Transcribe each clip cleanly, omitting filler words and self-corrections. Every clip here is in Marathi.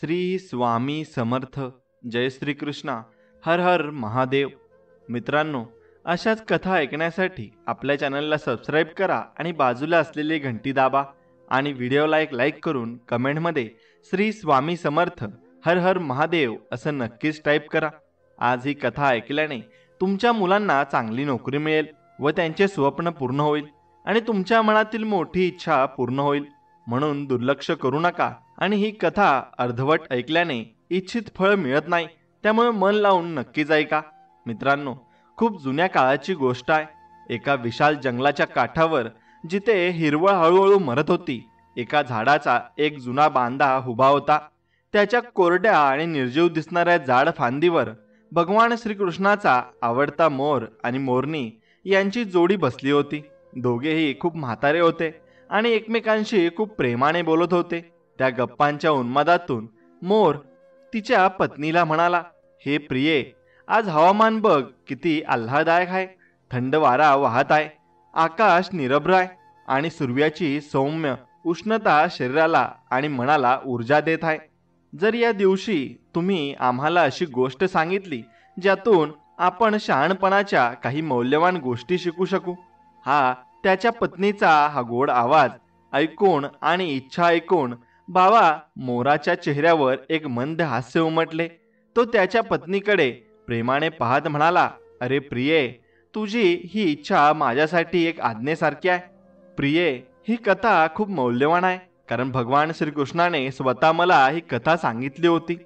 श्री स्वामी समर्थ. जय श्री कृष्णा. हर हर महादेव. मित्रांनो, अशाच कथा ऐकण्यासाठी आपल्या चॅनलला सबस्क्राईब करा आणि बाजूला असलेली घंटी दाबा आणि व्हिडिओला एक लाईक करून कमेंटमध्ये श्री स्वामी समर्थ हर हर महादेव असं नक्कीच टाईप करा. आज ही कथा ऐकल्याने तुमच्या मुलांना चांगली नोकरी मिळेल व त्यांचे स्वप्न पूर्ण होईल आणि तुमच्या मनातील मोठी इच्छा पूर्ण होईल. म्हणून दुर्लक्ष करू नका आणि ही कथा अर्धवट ऐकल्याने इच्छित फळ मिळत नाही, त्यामुळे मन लावून नक्कीच ऐका. मित्रांनो, खूप जुन्या काळाची गोष्ट आहे. एका विशाल जंगलाच्या काठावर जिथे हिरवळ हळूहळू मरत होती, एका झाडाचा एक जुना बांधा उभा होता. त्याच्या कोरड्या आणि निर्जीव दिसणाऱ्या जाड फांदीवर भगवान श्रीकृष्णाचा आवडता मोर आणि मोरनी यांची जोडी बसली होती. दोघेही खूप म्हातारे होते आणि एकमेकांशी खूप प्रेमाने बोलत होते. त्या गप्पांच्या उन्मादातून मोर तिच्या पत्नीला म्हणाला, हे प्रिये, आज हवामान बघ किती आल्हाददायक आहे. थंड वारा वाहत आहे, आकाश निरभ्र आहे आणि सूर्याची सौम्य उष्णता शरीराला आणि मनाला ऊर्जा देत आहे. जर या दिवशी तुम्ही आम्हाला अशी गोष्ट सांगितली ज्यातून आपण शहाणपणाच्या काही मौल्यवान गोष्टी शिकू शकू. त्याच्या पत्नीचा हा गोड आवाज ऐकून आणि इच्छा ऐकून बाबा मोराच्या चेहऱ्यावर एक मंद हास्य उमटले. तो त्याच्या पत्नीकडे प्रेमाने पाहत म्हणाला, अरे प्रिये, तुझी ही इच्छा माझ्यासाठी एक आज्ञेसारखी आहे. प्रिये, ही कथा खूप मौल्यवान आहे, कारण भगवान श्रीकृष्णाने स्वतः मला ही कथा सांगितली होती.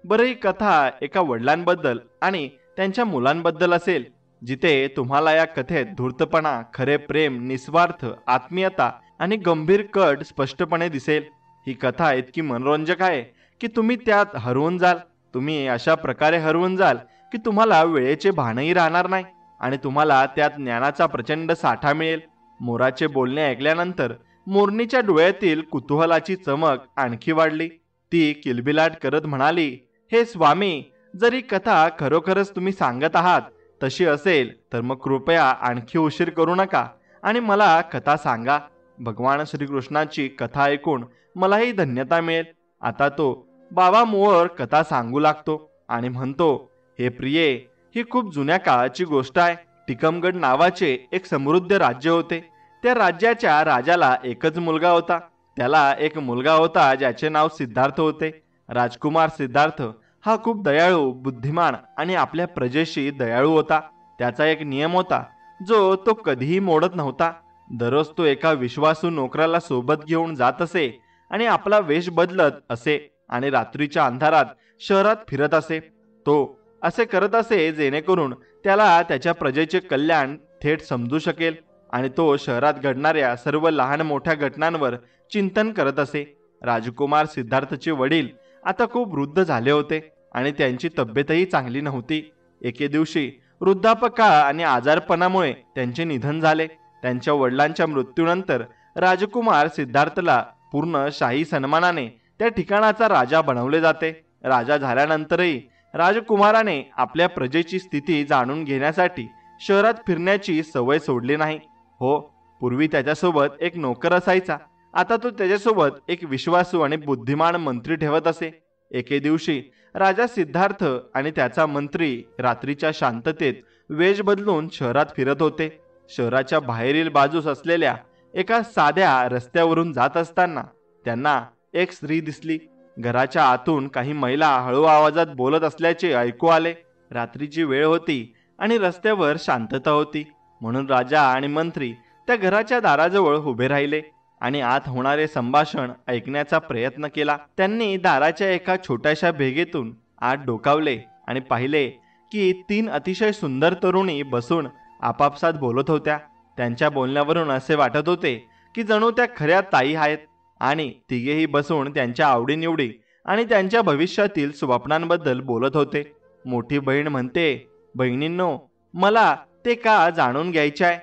बरं, ही कथा एका वडिलांबद्दल आणि त्यांच्या मुलांबद्दल असेल, जिथे तुम्हाला या कथेत धूर्तपणा, खरे प्रेम, निस्वार्थ आत्मीयता आणि गंभीर कट स्पष्टपणे दिसेल. ही कथा इतकी मनोरंजक आहे की तुम्ही त्यात हरवून जाल. तुम्ही अशा प्रकारे हरवून जाल की तुम्हाला वेळेचे भानही राहणार नाही आणि तुम्हाला त्यात ज्ञानाचा प्रचंड साठा मिळेल. मोराचे बोलणे ऐकल्यानंतर मोरणीच्या डोळ्यातील कुतूहलाची चमक आणखी वाढली. ती किलबिलाट करत म्हणाली, हे स्वामी, जर ही कथा खरोखरच तुम्ही सांगत आहात तशी असेल तर मग कृपया आणखी उशीर करू नका आणि मला कथा सांगा. भगवान श्रीकृष्णाची कथा ऐकून मलाही धन्यता मिळेल. आता तो बाबा मोर कथा सांगू लागतो आणि म्हणतो, हे प्रिये, ही खूप जुन्या काळाची गोष्ट आहे. टिकमगड नावाचे एक समृद्ध राज्य होते. त्या राज्याच्या राजाला एकच मुलगा होता. त्याला एक मुलगा होता ज्याचे नाव सिद्धार्थ होते. राजकुमार सिद्धार्थ हा खूप दयाळू, बुद्धिमान आणि आपल्या प्रजेशी दयाळू होता. त्याचा एक नियम होता जो तो कधीही मोडत नव्हता. दररोज तो एका विश्वासू नोकराला सोबत घेऊन जात असे आणि आपला वेश बदलत असे आणि रात्रीच्या अंधारात शहरात फिरत असे. तो असे करत असे जेणेकरून त्याला त्याच्या प्रजेचे कल्याण थेट समजू शकेल आणि तो शहरात घडणाऱ्या सर्व लहान मोठ्या घटनांवर चिंतन करत असे. राजकुमार सिद्धार्थचे वडील आता खूप वृद्ध झाले होते आणि त्यांची तब्येतही चांगली नव्हती. एके दिवशी वृद्धापकाळ आणि आजारपणामुळे त्यांचे निधन झाले. त्यांच्या वडिलांच्या मृत्यूनंतर राजकुमार सिद्धार्थला पूर्ण शाही सन्मानाने त्या ठिकाणाचा राजा बनवले जाते. राजा झाल्यानंतरही राजकुमाराने आपल्या प्रजेची स्थिती जाणून घेण्यासाठी शहरात फिरण्याची सवय सोडली नाही. हो, पूर्वी त्याच्यासोबत एक नोकर असायचा. आता तो त्याच्यासोबत एक विश्वासू आणि बुद्धिमान मंत्री ठेवत असे. एके दिवशी राजा सिद्धार्थ आणि त्याचा मंत्री रात्रीच्या शांततेत वेश बदलून शहरात फिरत होते. शहराच्या बाहेरील बाजूस असलेल्या एका साध्या रस्त्यावरून जात असताना त्यांना एक स्त्री दिसली. घराच्या आतून काही महिला हळू आवाजात बोलत असल्याचे ऐकू आले. रात्रीची वेळ होती आणि रस्त्यावर शांतता होती, म्हणून राजा आणि मंत्री त्या घराच्या दाराजवळ उभे राहिले आणि आत होणारे संभाषण ऐकण्याचा प्रयत्न केला. त्यांनी दाराच्या एका छोट्याशा भेगेतून आत डोकावले आणि पाहिले की 3 अतिशय सुंदर तरुणी बसून आपापसात बोलत होत्या. त्यांच्या बोलण्यावरून असे वाटत होते की जणू त्या खऱ्या ताई आहेत आणि तिघेही बसून त्यांच्या आवडीनिवडी आणि त्यांच्या भविष्यातील स्वप्नांबद्दल बोलत होते. मोठी बहीण म्हणते, बहिणींनो, मला ते का जाणून घ्यायचे आहे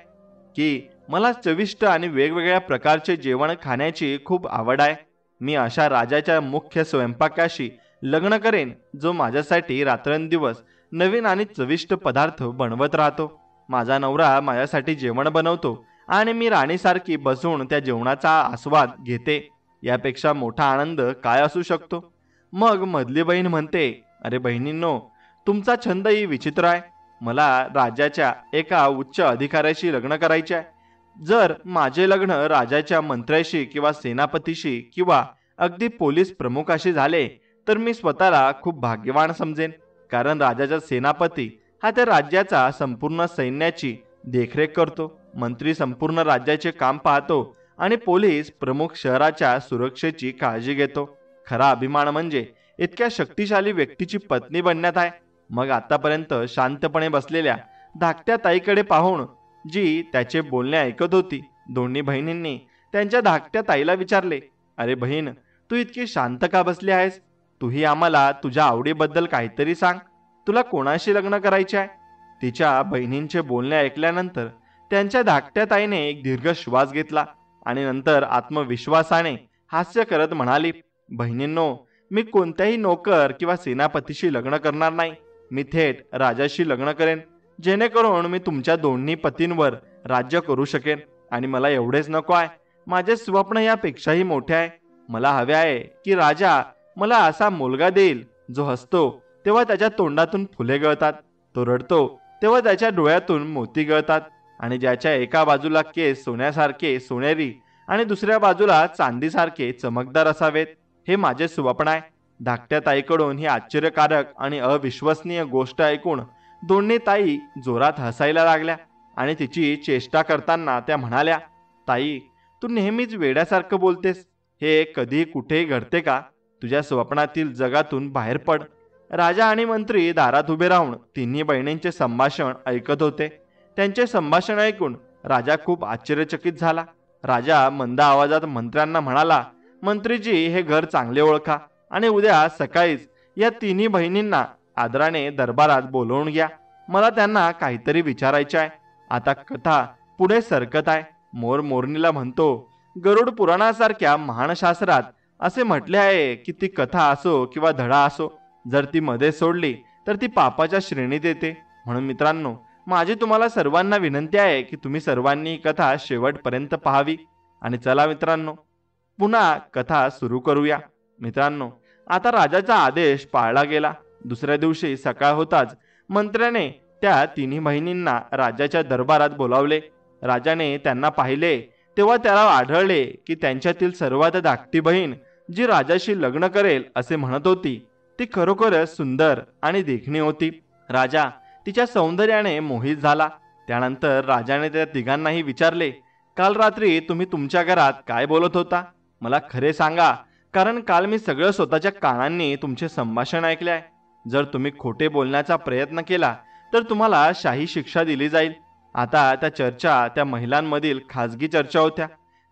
की मला चविष्ट आणि वेगवेगळ्या प्रकारचे जेवण खाण्याची खूप आवड आहे. मी अशा राजाच्या मुख्य स्वयंपाकाशी लग्न करेन जो माझ्यासाठी रात्रंदिवस नवीन आणि चविष्ट पदार्थ बनवत राहतो. माझा नवरा माझ्यासाठी जेवण बनवतो आणि मी राणीसारखी बसून त्या जेवणाचा आस्वाद घेते. यापेक्षा मोठा आनंद काय असू शकतो. मग मधली बहीण म्हणते, अरे बहिणींनो, तुमचा छंदही विचित्र आहे. मला राजाच्या एका उच्च अधिकाऱ्याशी लग्न करायचे आहे. जर माझे लग्न राजाच्या मंत्र्याशी किंवा सेनापतीशी किंवा अगदी पोलीस प्रमुखाशी झाले तर मी स्वतःला खूप भाग्यवान समजेन. कारण राजाचा सेनापती हा त्या राज्याचा संपूर्ण सैन्याची देखरेख करतो, मंत्री संपूर्ण राज्याचे काम पाहतो आणि पोलीस प्रमुख शहराच्या सुरक्षेची काळजी घेतो. खरा अभिमान म्हणजे इतक्या शक्तिशाली व्यक्तीची पत्नी बनण्यात आहे. मग आतापर्यंत शांतपणे बसलेल्या धाकट्या ताईकडे पाहून जी त्याचे बोलणे ऐकत होती, दोन्ही बहिणींनी त्यांच्या धाकट्या ताईला विचारले, अरे बहीण, तू इतकी शांत का बसली आहेस? तूही आम्हाला तुझ्या आवडीबद्दल काहीतरी सांग. तुला कोणाशी लग्न करायचे आहे? तिच्या बहिणींचे बोलणे ऐकल्यानंतर त्यांच्या धाकट्या ताईने एक दीर्घ श्वास घेतला आणि नंतर आत्मविश्वासाने हास्य करत म्हणाली, बहिणींनो, मी कोणत्याही नोकर किंवा सेनापतीशी लग्न करणार नाही. मी थेट राजाशी लग्न करेन, जेणेकरून मी तुमच्या दोन्ही पतींवर राज्य करू शकेन. आणि मला एवढेच नको आहे, माझे स्वप्न यापेक्षाही मोठे आहे. मला हवे आहे की राजा मला असा मुलगा देईल जो हसतो तेव्हा त्याच्या तोंडातून फुले गळतात, तो रडतो तेव्हा त्याच्या डोळ्यातून मोती गळतात, आणि ज्याच्या एका बाजूला केस सोन्यासारखे सोनेरी आणि दुसऱ्या बाजूला चांदीसारखे चमकदार असावेत. हे माझे स्वप्न आहे. धाकट्या ताईकडून ही आश्चर्यकारक आणि अविश्वसनीय गोष्ट ऐकून दोन्ही ताई जोरात हसायला लागल्या आणि तिची चेष्टा करताना त्या म्हणाल्या, ताई, तू नेहमीच वेड्यासारखं बोलतेस. हे कधी कुठेही घडते का? तुझ्या स्वप्नातील जगातून बाहेर पड. राजा आणि मंत्री दारात उभे राहून तिन्ही बहिणींचे संभाषण ऐकत होते. त्यांचे संभाषण ऐकून राजा खूप आश्चर्यचकित झाला. राजा मंद आवाजात मंत्र्यांना म्हणाला, मंत्रीजी, हे घर चांगले ओळखा आणि उद्या सकाळीच या तिन्ही बहिणींना आदराने दरबारात बोलवून घ्या. मला त्यांना काहीतरी विचारायचे आहे. आता कथा पुढे सरकत आहे. मोर मोरणीला म्हणतो. गरुड पुराणासारख्या महान शास्त्रात असे म्हटले आहे की ती कथा असो किंवा धडा असो, जर ती मध्ये सोडली तर ती पापाच्या श्रेणीत येते. म्हणून मित्रांनो, माझी तुम्हाला सर्वांना विनंती आहे की तुम्ही सर्वांनी ही कथा शेवटपर्यंत पाहावी. आणि चला मित्रांनो, पुन्हा कथा सुरू करूया. मित्रांनो, आता राजाचा आदेश पाळला गेला. दुसऱ्या दिवशी सकाळ होताच मंत्र्याने त्या तिन्ही बहिणींना राजाच्या दरबारात बोलावले. राजाने त्यांना पाहिले तेव्हा त्याला आढळले की त्यांच्यातील सर्वात धाकटी बहीण जी राजाशी लग्न करेल असे म्हणत होती, ती खरोखरच सुंदर आणि देखणी होती. राजा तिच्या सौंदर्याने मोहित झाला. त्यानंतर राजाने त्या तिघांनाही विचारले, काल रात्री तुम्ही तुमच्या घरात काय बोलत होता? मला खरे सांगा, कारण काल मी सगळं स्वतःच्या कानांनी तुमचे संभाषण ऐकले आहे. जर तुम्ही खोटे बोलण्याचा प्रयत्न केला तर तुम्हाला शाही शिक्षा दिली जाईल. आता त्या चर्चा त्या महिलांमधील खाजगी चर्चा होत्या.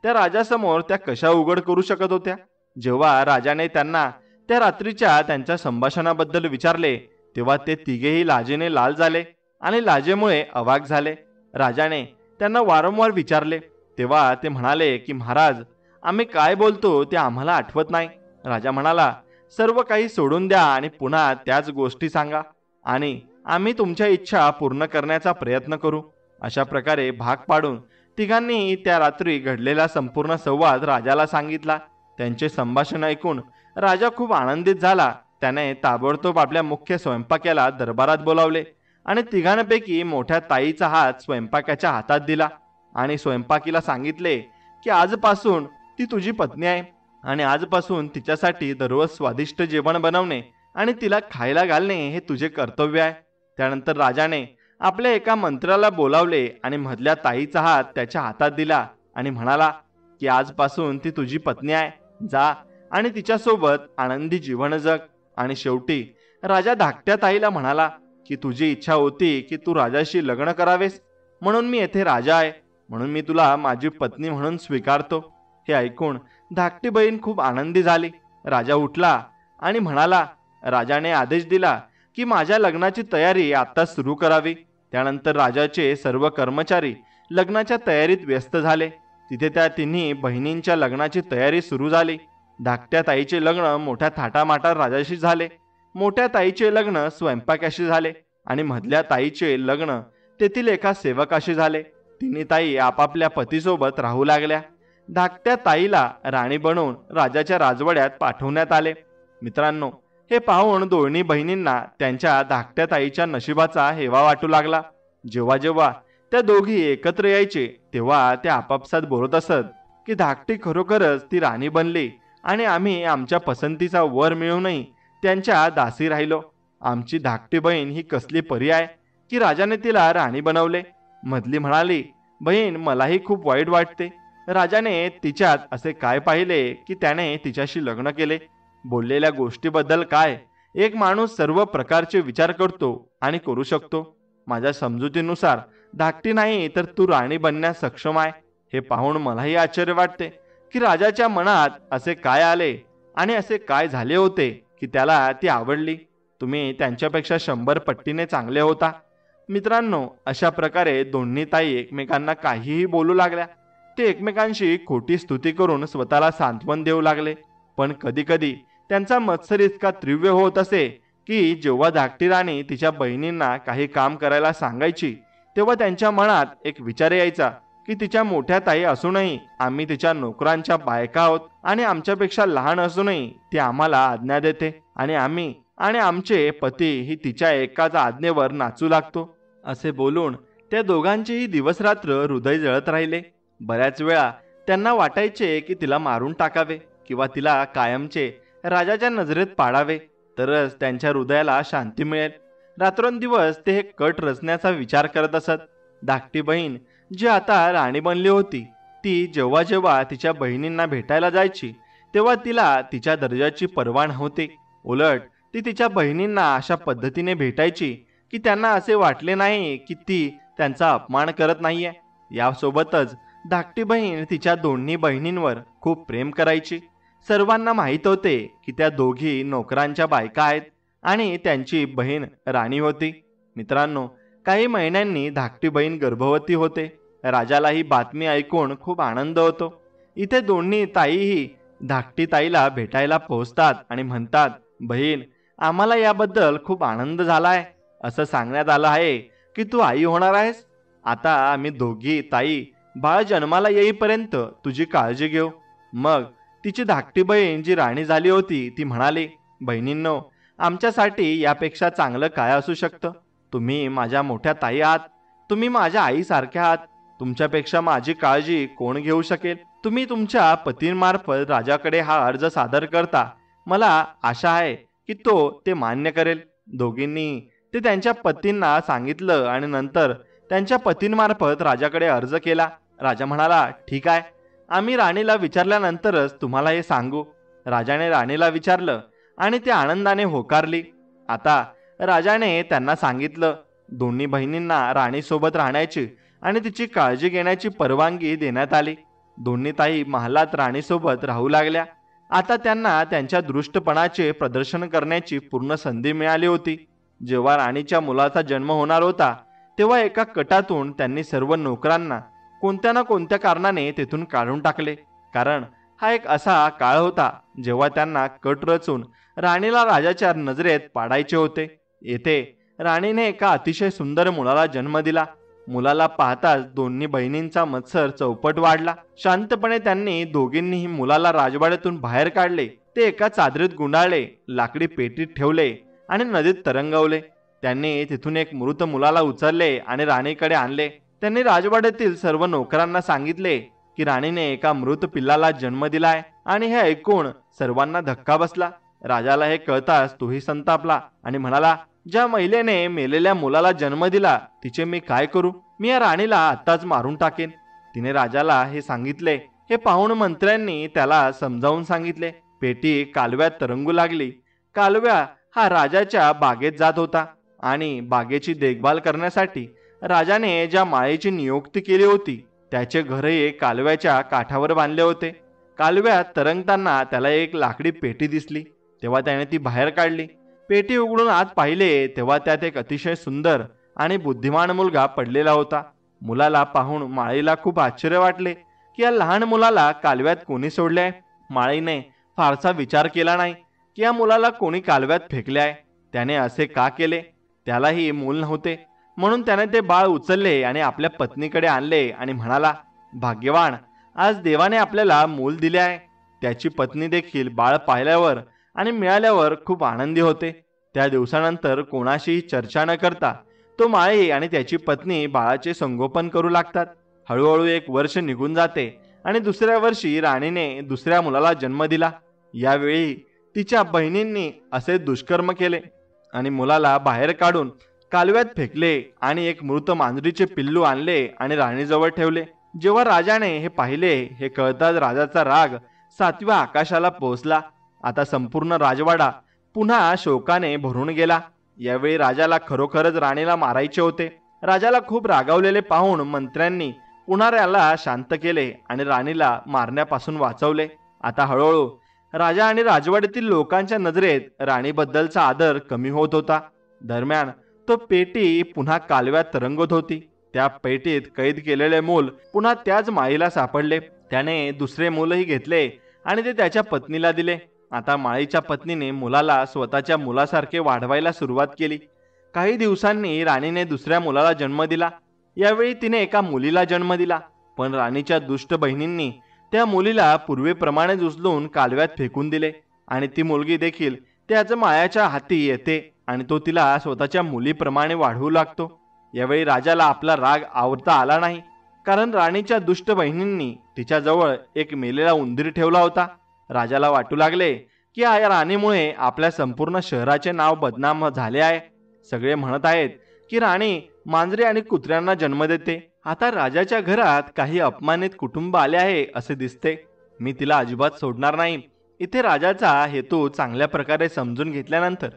त्या राजासमोर त्या कशा उघड करू शकत होत्या? जेव्हा राजाने त्यांना त्या रात्रीच्या त्यांच्या संभाषणाबद्दल विचारले तेव्हा ते तिघेही लाजेने लाल झाले आणि लाजेमुळे अवाक झाले. राजाने त्यांना वारंवार विचारले तेव्हा ते म्हणाले की महाराज, आम्ही काय बोलतो ते आम्हाला आठवत नाही. राजा म्हणाला, सर्व काही सोडून द्या आणि पुन्हा त्याच गोष्टी सांगा आणि आम्ही तुमच्या इच्छा पूर्ण करण्याचा प्रयत्न करू. अशा प्रकारे भाग पाडून तिघांनी त्या रात्री घडलेला संपूर्ण संवाद राजाला सांगितला. त्यांचे संभाषण ऐकून राजा खूप आनंदित झाला. त्याने ताबडतोब आपल्या मुख्य स्वयंपाक्याला दरबारात बोलावले आणि तिघांपैकी मोठ्या ताईचा हात स्वयंपाकाच्या हातात दिला आणि स्वयंपाकीला सांगितले की आजपासून ती तुझी पत्नी आहे आणि आजपासून तिच्यासाठी दररोज स्वादिष्ट जेवण बनवणे आणि तिला खायला घालणे हे तुझे कर्तव्य आहे. त्यानंतर राजाने आपल्या एका मंत्र्याला बोलावले आणि मधल्या ताईचा हात त्याच्या हातात दिला आणि म्हणाला की आजपासून ती तुझी पत्नी आहे. जा आणि तिच्यासोबत आनंदी जीवन जग. आणि शेवटी राजा धाकट्या ताईला म्हणाला की तुझी इच्छा होती की तू राजाशी लग्न करावेस, म्हणून मी येथे राजा आहे, म्हणून मी तुला माझी पत्नी म्हणून स्वीकारतो. हे ऐकून धाकटी बहीण खूप आनंदी झाली. राजा उठला आणि म्हणाला, राजाने आदेश दिला की माझ्या लग्नाची तयारी आता सुरू करावी. त्यानंतर राजाचे सर्व कर्मचारी लग्नाच्या तयारीत व्यस्त झाले. तिथे त्या तिन्ही बहिणींच्या लग्नाची तयारी सुरू झाली. धाकट्या ताईचे लग्न मोठ्या थाटामाटात राजाशी झाले, मोठ्या ताईचे लग्न स्वयंपाकाशी झाले आणि मधल्या ताईचे लग्न तेथील एका सेवकाशी झाले. तिन्ही ताई आपापल्या पतीसोबत राहू लागल्या. धाकट्या ताईला राणी बनवून राजाच्या राजवाड्यात पाठवण्यात आले. मित्रांनो, हे पाहून दोन्ही बहिणींना त्यांच्या धाकट्या ताईच्या नशिबाचा हेवा वाटू लागला. जेव्हा जेव्हा त्या दोघी एकत्र यायचे तेव्हा त्या आपापसात बोलत असत की धाकटी खरोखरच ती राणी बनली आणि आम्ही आमच्या पसंतीचा वर मिळवूनही त्यांच्या दासी राहिलो. आमची धाकटी बहीण ही कसली परी आहे की राजाने तिला राणी बनवले. मधली म्हणाली, बहीण मलाही खूप वाईट वाटते. राजाने तिच्यात असे काय पाहिले की त्याने तिच्याशी लग्न केले. बोललेल्या गोष्टीबद्दल काय, एक माणूस सर्व प्रकारचे विचार करतो आणि करू शकतो. माझ्या समजुतीनुसार धाकटी नाही तर तू राणी बनण्यास सक्षम आहे. हे पाहून मलाही आश्चर्य वाटते की राजाच्या मनात असे काय आले आणि असे काय झाले होते की त्याला ती आवडली. तुम्ही त्यांच्यापेक्षा 100 पट्टीने चांगले होता. मित्रांनो, अशा प्रकारे दोन्ही ताई एकमेकांना काहीही बोलू लागल्या. ते एकमेकांशी खोटी स्तुती करून स्वतःला सांत्वन देऊ लागले. पण कधी कधी त्यांचा मत्सर इतका तीव्र होत असे की जेव्हा धाकटी राणी तिच्या बहिणींना काही काम करायला सांगायची तेव्हा त्यांच्या मनात एक विचार यायचा की तिच्या मोठ्या ताई असूनही आम्ही तिच्या नोकरांच्या बायका आहोत आणि आमच्यापेक्षा लहान असूनही ती आम्हाला आज्ञा देते आणि आम्ही आणि आमचे पती ही तिच्या एकाच आज्ञेवर नाचू लागतो. असे बोलून त्या दोघांचेही दिवस रात्र हृदय जळत राहिले. बऱ्याच वेळा त्यांना वाटायचे की तिला मारून टाकावे किंवा तिला कायमचे राजाच्या नजरेत पाडावे, तरच त्यांच्या हृदयाला शांती मिळेल. रात्रंदिवस ते हे कट रचण्याचा विचार करत असत. धाकटी बहीण जी आता राणी बनली होती ती जेव्हा जेव्हा तिच्या बहिणींना भेटायला जायची तेव्हा तिला तिच्या दर्जाची पर्वा नव्हती. उलट ती तिच्या बहिणींना अशा पद्धतीने भेटायची की त्यांना असे वाटले नाही की ती त्यांचा अपमान करत नाहीये. यासोबतच धाकटी बहीण तिच्या दोन्ही बहिणींवर खूप प्रेम करायची. सर्वांना माहीत होते की त्या दोघी नोकरांच्या बायका आहेत आणि त्यांची बहीण राणी होती. मित्रांनो, काही महिन्यांनी धाकटी बहीण गर्भवती होते. राजाला ही बातमी ऐकून खूप आनंद होतो. इथे दोन्ही ताईही धाकटी ताईला भेटायला पोहोचतात आणि म्हणतात, बहीण, आम्हाला याबद्दल खूप आनंद झालाय. असं सांगण्यात आलं आहे की तू आई होणार आहेस. आता आम्ही दोघी ताई बाळ जन्माला येईपर्यंत तुझी काळजी घेऊ. मग तिची धाकटी बहीण जी राणी झाली होती ती म्हणाली, बहिणींनो, आमच्यासाठी यापेक्षा चांगलं काय असू शकतं. तुम्ही माझ्या मोठ्या ताई आहात. तुम्ही माझ्या आईसारख्या आहात. तुमच्यापेक्षा माझी काळजी कोण घेऊ शकेल. तुम्ही तुमच्या पतींमार्फत राजाकडे हा अर्ज सादर करता. मला आशा आहे की तो ते मान्य करेल. दोघींनी ते त्यांच्या पतींना सांगितलं आणि नंतर त्यांच्या पतींमार्फत राजाकडे अर्ज केला. राजा म्हणाला, ठीक आहे, आम्ही राणीला विचारल्यानंतरच तुम्हाला हे सांगू. राजाने राणीला विचारलं आणि ती आनंदाने होकारली. आता राजाने त्यांना सांगितलं. दोन्ही बहिणींना राणीसोबत राहण्याची आणि तिची काळजी घेण्याची परवानगी देण्यात आली. दोन्ही ताई महालात राणीसोबत राहू लागल्या. आता त्यांना त्यांच्या दृष्टपणाचे प्रदर्शन करण्याची पूर्ण संधी मिळाली होती. जेव्हा राणीच्या मुलाचा जन्म होणार होता तेव्हा एका कटातून त्यांनी सर्व नोकरांना कोणत्या ना कोणत्या कारणाने तेथून काढून टाकले. कारण हा एक असा काळ होता जेव्हा त्यांना कट रचून राणीला राजाच्या नजरेत पाडायचे होते. येथे राणीने एका अतिशय सुंदर मुलाला जन्म दिला. मुलाला पाहताच दोन्ही बहिणींचा मत्सर चौपट वाढला. शांतपणे त्यांनी दोघींनीही मुलाला राजवाड्यातून बाहेर काढले. ते एका चादरीत गुंडाळले, लाकडी पेटीत ठेवले आणि नदीत तरंगवले. त्यांनी तिथून एक मृत मुलाला उचलले आणि राणीकडे आणले. त्यांनी राजवाड्यातील सर्व नोकरांना सांगितले की राणीने एका मृत पिल्लाला जन्म दिलाय आणि हे ऐकून सर्वांना धक्का बसला. राजाला हे कळताच तोही संतापला आणि म्हणाला, ज्या महिलेने मेलेल्या मुलाला जन्म दिला तिचे मी काय करू. मी या राणीला आत्ताच मारून टाकेन. तिने राजाला हे सांगितले. हे पाहून मंत्र्यांनी त्याला समजावून सांगितले. पेटी कालव्यात तरंगू लागली. कालव्या हा राजाच्या बागेत जात होता आणि बागेची देखभाल करण्यासाठी राजाने ज्या माळेची नियुक्ती केली होती त्याचे घरही कालव्याच्या काठावर बांधले होते. कालव्यात तरंगताना त्याला एक लाकडी पेटी दिसली. तेव्हा त्याने ती बाहेर काढली. पेटी उघडून आत पाहिले तेव्हा त्यात एक अतिशय सुंदर आणि बुद्धिमान मुलगा पडलेला होता. मुलाला पाहून माळीला खूप आश्चर्य वाटले की या लहान मुलाला कालव्यात कोणी सोडले आहे. माळीने फारसा विचार केला नाही की या मुलाला कोणी कालव्यात फेकले आहे. त्याने असे का केले. त्यालाही मूल नव्हते म्हणून त्याने ते बाळ उचलले आणि आपल्या पत्नीकडे आणले आणि म्हणाला, भाग्यवान, आज देवाने आपल्याला मूल दिले आहे. त्याची पत्नी देखील बाळ पाहिल्यावर आणि मिळाल्यावर खूप आनंदी होते. त्या दिवसानंतर कोणाशीही चर्चा न करता तो माळी आणि त्याची पत्नी बाळाचे संगोपन करू लागतात. हळूहळू 1 वर्ष निघून जाते आणि दुसऱ्या वर्षी राणीने दुसऱ्या मुलाला जन्म दिला. यावेळी तिच्या बहिणींनी असे दुष्कर्म केले आणि मुलाला बाहेर काढून कालव्यात फेकले आणि एक मृत मांजरीचे पिल्लू आणले आणि राणीजवळ ठेवले. जेव्हा राजाने हे पाहिले, हे कळताच राजाचा राग 7व्या आकाशाला पोहोचला. आता संपूर्ण राजवाडा पुन्हा शोकाने भरून गेला. यावेळी राजाला खरोखरच राणीला मारायचे होते. राजाला खूप रागावलेले पाहून मंत्र्यांनी पुन्हा शांत केले आणि राणीला मारण्यापासून वाचवले. आता हळूहळू राजा आणि राजवाड्यातील लोकांच्या नजरेत राणीबद्दलचा आदर कमी होत होता. दरम्यान तो पेटी पुन्हा कालव्यात तरंगत होती. त्या पेटीत कैद केलेले मूल पुन्हा त्याच माळीला सापडले. त्याने दुसरे मूलही घेतले आणि ते त्याच्या पत्नीला दिले. आता माळीच्या पत्नीने मुलाला स्वतःच्या मुलासारखे वाढवायला सुरुवात केली. काही दिवसांनी राणीने दुसऱ्या मुलाला जन्म दिला. यावेळी तिने एका मुलीला जन्म दिला, पण राणीच्या दुष्ट बहिणींनी त्या मुलीला पूर्वीप्रमाणेच उचलून कालव्यात फेकून दिले आणि ती मुलगी देखील त्याच मायाच्या हाती येते आणि तो तिला स्वतःच्या मुलीप्रमाणे वाढवू लागतो. यावेळी राजाला आपला राग आवरता आला नाही, कारण राणीच्या दुष्ट बहिणींनी तिच्याजवळ एक मेलेला उंदीर ठेवला होता. राजाला वाटू लागले की या राणीमुळे आपल्या संपूर्ण शहराचे नाव बदनाम झाले आहे. सगळे म्हणत आहेत की राणी मांजरे आणि कुत्र्यांना जन्म देते. आता राजाच्या घरात काही अपमानित कुटुंब आले आहे असे दिसते. मी तिला अजिबात सोडणार नाही. इथे राजाचा हेतू चांगल्या प्रकारे समजून घेतल्यानंतर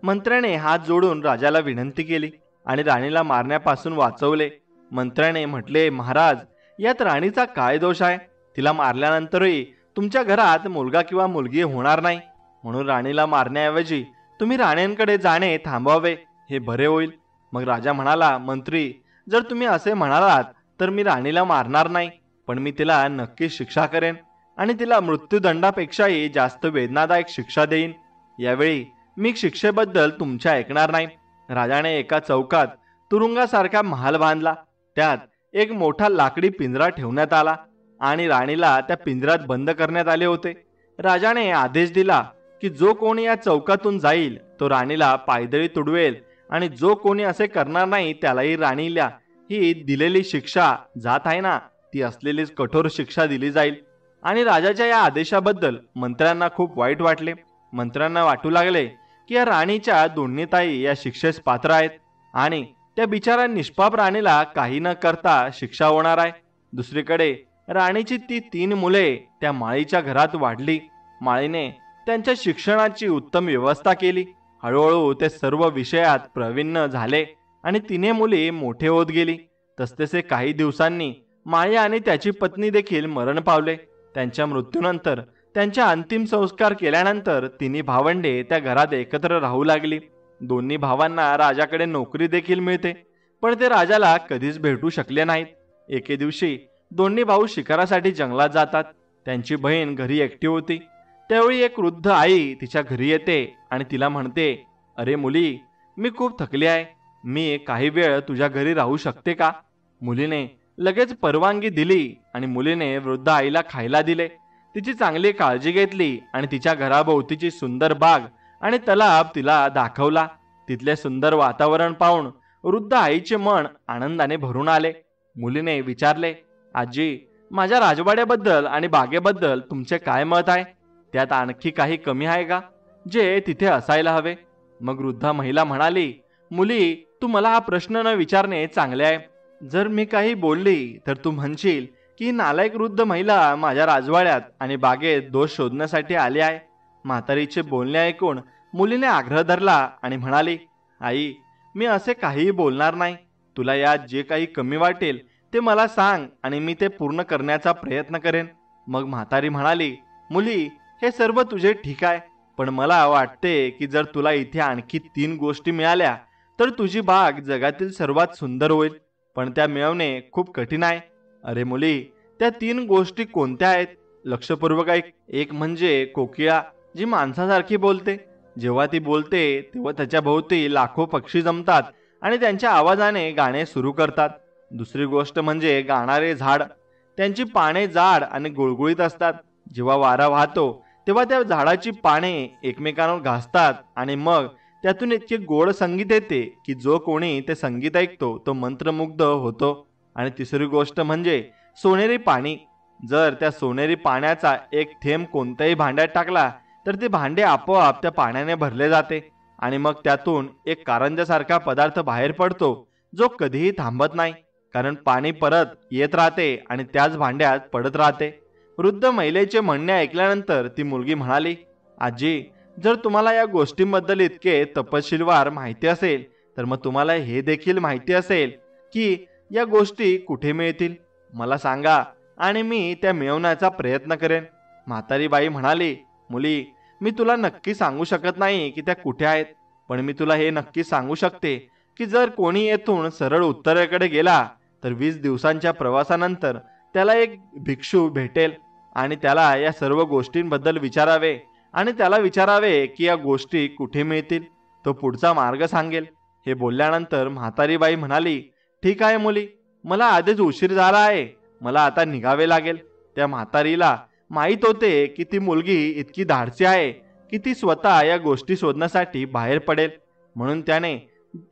मंत्र्याने हात जोडून राजाला विनंती केली आणि राणीला मारण्यापासून वाचवले. मंत्र्याने म्हटले, महाराज, यात राणीचा काय दोष आहे? तिला मारल्यानंतरही तुमच्या घरात मुलगा किंवा मुलगी होणार नाही, म्हणून राणीला मारण्याऐवजी तुम्ही राण्यांकडे जाणे थांबवावे, हे बरे होईल. मग राजा म्हणाला, मंत्री, जर तुम्ही असे म्हणालात तर मी राणीला मारणार नाही, पण मी तिला नक्की शिक्षा करेन आणि तिला मृत्यूदंडापेक्षाही जास्त वेदनादायक शिक्षा देईन. यावेळी मी शिक्षेबद्दल तुमचे ऐकणार नाही. राजाने एका चौकात तुरुंगासारखा महाल बांधला. त्यात एक मोठा लाकडी पिंजरा ठेवण्यात आला आणि राणीला त्या पिंजऱ्यात बंद करण्यात आले होते. राजाने आदेश दिला की जो कोणी या चौकातून जाईल तो राणीला पायदळी तुडवेल आणि जो कोणी असे करणार नाही त्यालाही राणीला ही दिलेली शिक्षा जात आहे ना, ती असलेलीच कठोर शिक्षा दिली जाईल. आणि राजाच्या या आदेशाबद्दल मंत्र्यांना खूप वाईट वाटले. मंत्र्यांना वाटू लागले की या राणीच्या दोन्ही ताई या शिक्षेस पात्र आहेत आणि त्या बिचारा निष्पाप राणीला काही न करता शिक्षा होणार आहे. दुसरीकडे राणीची ती 3 मुले त्या माळीच्या घरात वाढली. माळीने त्यांच्या शिक्षणाची उत्तम व्यवस्था केली. हळूहळू ते सर्व विषयात प्रवीण झाले आणि 3 मुली मोठे होत गेली. तसतसे काही दिवसांनी माळी आणि त्याची पत्नी देखील मरण पावले. त्यांच्या मृत्यूनंतर त्यांच्या अंतिम संस्कार केल्यानंतर 3 भावंडे त्या घरात एकत्र राहू लागली. दोन्ही भावांना राजाकडे नोकरी देखील मिळते, पण ते राजाला कधीच भेटू शकले नाहीत. एके दिवशी दोन्ही भाऊ शिकारासाठी जंगलात जातात. त्यांची बहीण घरी एकटी होती. त्यावेळी एक वृद्ध आई तिच्या घरी येते आणि तिला म्हणते, अरे मुली, मी खूप थकली आहे, मी काही वेळ तुझ्या घरी राहू शकते का? मुलीने लगेच परवानगी दिली आणि मुलीने वृद्ध आईला खायला दिले. तिची चांगली काळजी घेतली आणि तिच्या घराभोवतीची सुंदर बाग आणि तलाव तिला दाखवला. तिथले सुंदर वातावरण पाहून वृद्ध आईचे मन आनंदाने भरून आले. मुलीने विचारले, आजी, माझ्या राजवाड्याबद्दल आणि बागेबद्दल तुमचे काय मत आहे? त्यात आणखी काही कमी आहे का जे तिथे असायला हवे? मग वृद्ध महिला म्हणाली, मुली, तू मला हा प्रश्न न विचारणे चांगले आहे. जर मी काही बोलली तर तू म्हणशील की नालायक वृद्ध महिला माझ्या राजवाड्यात आणि बागेत दोष शोधण्यासाठी आली आहे. म्हातारीचे बोलणे ऐकून मुलीने आग्रह धरला आणि म्हणाली, आई, मी असे काहीही बोलणार नाही. तुला यात जे काही कमी वाटेल ते मला सांग आणि मी ते पूर्ण करण्याचा प्रयत्न करेन. मग म्हातारी म्हणाली, मुली, हे सर्व तुझे ठीक आहे, पण मला वाटते की जर तुला इथे आणखी 3 गोष्टी मिळाल्या तर तुझी बाग जगातील सर्वात सुंदर होईल, पण त्या मिळवणे खूप कठीण आहे. अरे मुली, त्या 3 गोष्टी कोणत्या आहेत? लक्षपूर्वक ऐक. एक म्हणजे कोकिळा, जी माणसासारखी बोलते. जेव्हा ती बोलते तेव्हा त्याच्या भोवती लाखो पक्षी जमतात आणि त्यांच्या आवाजाने गाणे सुरू करतात. दुसरी गोष्ट म्हणजे गाणारे झाड. त्यांची पाने जाड आणि गुळगुळीत असतात. जेव्हा वारा वाहतो तेव्हा त्या झाडाची पाने एकमेकांवर घासतात आणि मग त्यातून इतके गोड संगीत येते की जो कोणी ते संगीत ऐकतो तो मंत्रमुग्ध होतो. आणि तिसरी गोष्ट म्हणजे सोनेरी पाणी. जर त्या सोनेरी पाण्याचा एक थेंब कोणत्याही भांड्यात टाकला तर ते भांडे आपोआप त्या पाण्याने भरले जाते आणि मग त्यातून एक कारंजासारखा पदार्थ बाहेर पडतो जो कधीही थांबत नाही, कारण पाणी परत येत राहते आणि त्याच भांड्यात पडत राहते. वृद्ध महिलेचे म्हणणे ऐकल्यानंतर ती मुलगी म्हणाली, आजी, जर तुम्हाला या गोष्टींबद्दल इतके तपशीलवार माहिती असेल तर मग तुम्हाला हे देखील माहिती असेल की या गोष्टी कुठे मिळतील. मला सांगा आणि मी त्या मिळवण्याचा प्रयत्न करेन. म्हातारी बाई म्हणाली, मुली, मी तुला नक्की सांगू शकत नाही की त्या कुठे आहेत, पण मी तुला हे नक्की सांगू शकते की जर कोणी येथून सरळ उत्तरेकडे गेला तर 20 दिवसांच्या प्रवासानंतर त्याला एक भिक्षू भेटेल आणि त्याला या सर्व गोष्टींबद्दल विचारावे आणि त्याला विचारावे की या गोष्टी कुठे मिळतील. तो पुढचा मार्ग सांगेल. हे बोलल्यानंतर म्हातारी बाई म्हणाली, ठीक आहे मुली, मला आधीच उशीर झाला आहे, मला आता निघावे लागेल. त्या म्हातारीला माहीत होते की ती मुलगी इतकी धाडसी आहे की ती स्वतः या गोष्टी शोधण्यासाठी बाहेर पडेल, म्हणून त्याने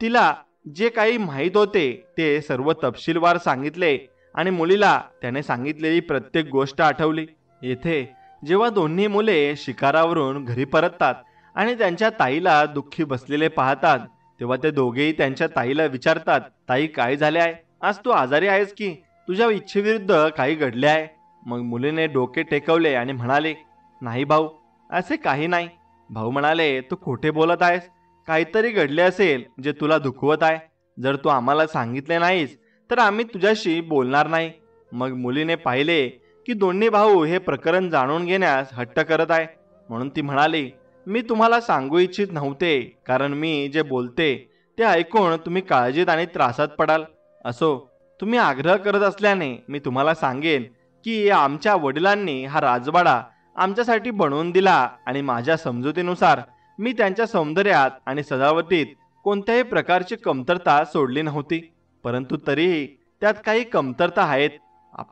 तिला जे काही माहीत होते ते सर्व तपशीलवार सांगितले आणि मुलीला त्याने सांगितलेली प्रत्येक गोष्ट आठवली. येथे जेव्हा दोन्ही मुले शिकारावरून घरी परततात आणि त्यांच्या ताईला दुःखी बसलेले पाहतात तेव्हा ते दोघेही त्यांच्या ताईला विचारतात, ताई, काय झाले आहे? आज तू आजारी आहेस की तुझ्या इच्छेविरुद्ध काही घडले आहे? मग मुलीने डोके टेकवले आणि म्हणाले, नाही भाऊ, असे काही नाही. भाऊ म्हणाले, तू खोटे बोलत आहेस, काहीतरी घडले असेल जे तुला दुखवत आहे. जर तू आम्हाला सांगितले नाहीस तर आम्ही तुझ्याशी बोलणार नाही. मग मुलीने पाहिले की दोन्ही भाऊ हे प्रकरण जाणून घेण्यास हट्ट करत आहे, म्हणून ती म्हणाली, मी तुम्हाला सांगू इच्छित नव्हते, कारण मी जे बोलते ते ऐकून तुम्ही काळजीत आणि त्रासात पडाल. असो, तुम्ही आग्रह करत असल्याने मी तुम्हाला सांगेन की आमच्या वडिलांनी हा राजवाडा आमच्यासाठी बनवून दिला आणि माझ्या समजुतीनुसार मी त्यांच्या सौंदर्यात आणि सजावटीत कोणत्याही प्रकारची कमतरता सोडली नव्हती. परंतु तरीही त्यात काही कमतरता आहेत.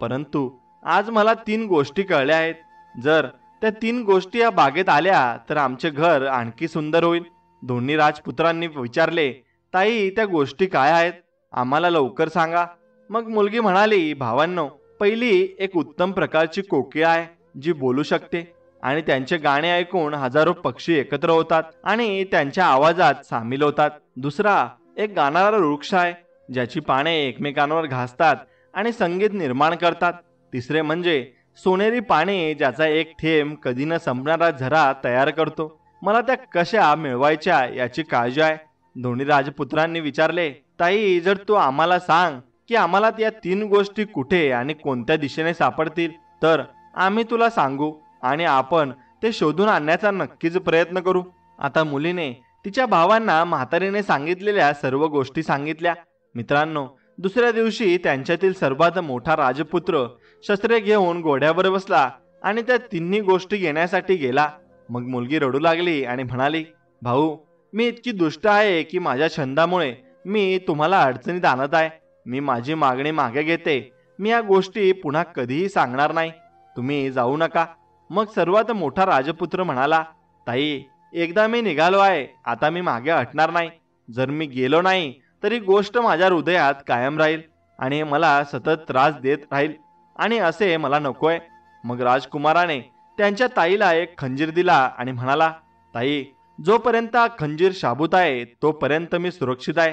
परंतु आज मला 3 गोष्टी कळल्या आहेत. जर त्या 3 गोष्टी या बागेत आल्या तर आमचे घर आणखी सुंदर होईल. दोन्ही राजपुत्रांनी विचारले, ताई, त्या गोष्टी काय आहेत? आम्हाला लवकर सांगा. मग मुलगी म्हणाली, भावांनो, पहिली एक उत्तम प्रकारची कोकिळा आहे जी बोलू शकते आणि त्यांचे गाणे ऐकून हजारो पक्षी एकत्र होतात आणि त्यांच्या आवाजात सामील होतात. दुसरा एक गाणारा वृक्ष आहे ज्याची पाने एकमेकांवर घासतात आणि संगीत निर्माण करतात. तिसरे म्हणजे सोनेरी पाने ज्याचा एक थेंब कधी न संपणारा झरा तयार करतो. मला त्या कशा मिळवायच्या याची काळजी आहे. दोन्ही राजपुत्रांनी विचारले, ताई, जर तू आम्हाला सांग की आम्हाला या 3 गोष्टी कुठे आणि कोणत्या दिशेने सापडतील तर आम्ही तुला सांगू आणि आपण ते शोधून आणण्याचा नक्कीच प्रयत्न करू. आता मुलीने तिच्या भावांना म्हातारीने सांगितलेल्या सर्व गोष्टी सांगितल्या. मित्रांनो, दुसऱ्या दिवशी त्यांच्यातील सर्वात मोठा राजपुत्र शस्त्रे घेऊन घोड्यावर बसला आणि त्या 3 गोष्टी घेण्यासाठी गेला. मग मुलगी रडू लागली आणि म्हणाली, भाऊ, मी इतकी दुष्ट आहे की माझ्या छंदामुळे मी तुम्हाला अडचणीत आणत आहे. मी माझी मागणी मागे घेते. मी या गोष्टी पुन्हा कधीही सांगणार नाही. तुम्ही जाऊ नका. मग सर्वात मोठा राजपुत्र म्हणाला, ताई, एकदा मी निघालो आहे, आता मी मागे हटणार नाही. जर मी गेलो नाही तरी गोष्ट माझ्या हृदयात कायम राहील आणि मला सतत त्रास देत राहील आणि असे मला नकोय. मग राजकुमाराने त्यांच्या ताईला एक खंजीर दिला आणि म्हणाला, ताई, जोपर्यंत खंजीर शाबूत आहे तोपर्यंत मी सुरक्षित आहे,